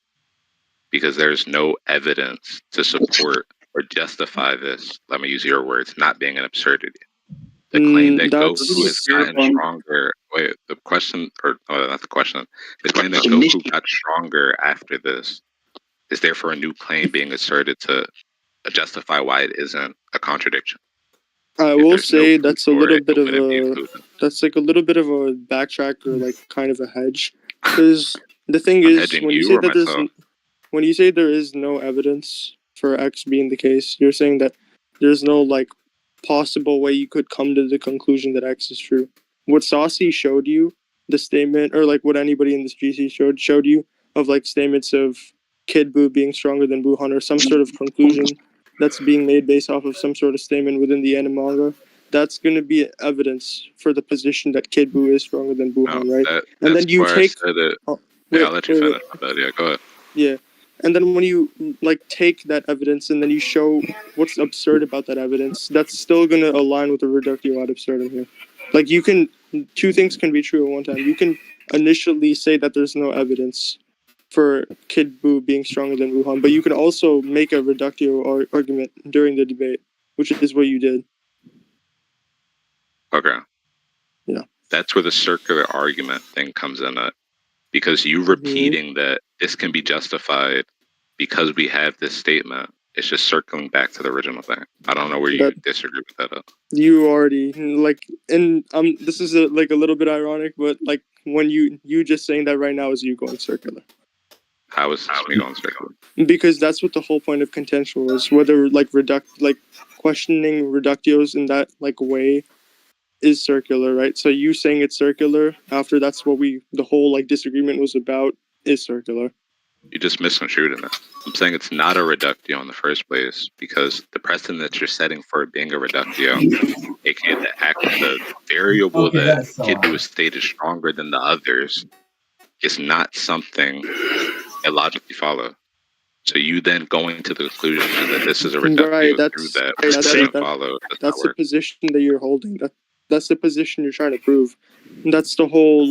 Because there's no evidence to support or justify this, let me use your words, not being an absurdity. The claim that Goku has gotten stronger. Wait, the question, or not the question. The claim that Goku got stronger after this is therefore a new claim being asserted to justify why it isn't a contradiction. I will say that's a little bit of that's like a little bit of a backtrack or like kind of a hedge, because the thing is when you say there is no evidence for X being the case, you're saying that there's no like possible way you could come to the conclusion that X is true. What Saucy showed you, the statement, or like what anybody in this GC showed you of like statements of Kid Buu being stronger than Buhan or some sort of conclusion that's being made based off of some sort of statement within the anime manga, that's going to be evidence for the position that Kid Buu is stronger than Buhan, right? And then you take... I'll let you finish. Yeah, go ahead. Yeah. And then when you like take that evidence and then you show what's absurd about that evidence, that's still going to align with the reductio ad absurdum here. Like you can, two things can be true at one time. You can initially say that there's no evidence for Kid Buu being stronger than Wuhan, but you can also make a reductio argument during the debate, which is what you did. Okay. Yeah. That's where the circular argument thing comes in at. Because you repeating that this can be justified because we have this statement, it's just circling back to the original thing. I don't know where you disagree with that. You already like, and this is a little bit ironic, but like when you just saying that right now is you going circular. How is me going circular? Because that's what the whole point of contention was. Whether like questioning reductios in that like way is circular, right? So you saying it's circular after that's what the whole like disagreement was about is circular. You just misconstrued it. I'm saying it's not a reductio in the first place because the precedent that you're setting for it being a reductio, aka the variable that Kid Buu state is stronger than the others, is not something that logically follows. So you then going to the conclusion that this is a reductio through that doesn't follow. That's the position that you're holding. That's the position you're trying to prove. And that's the whole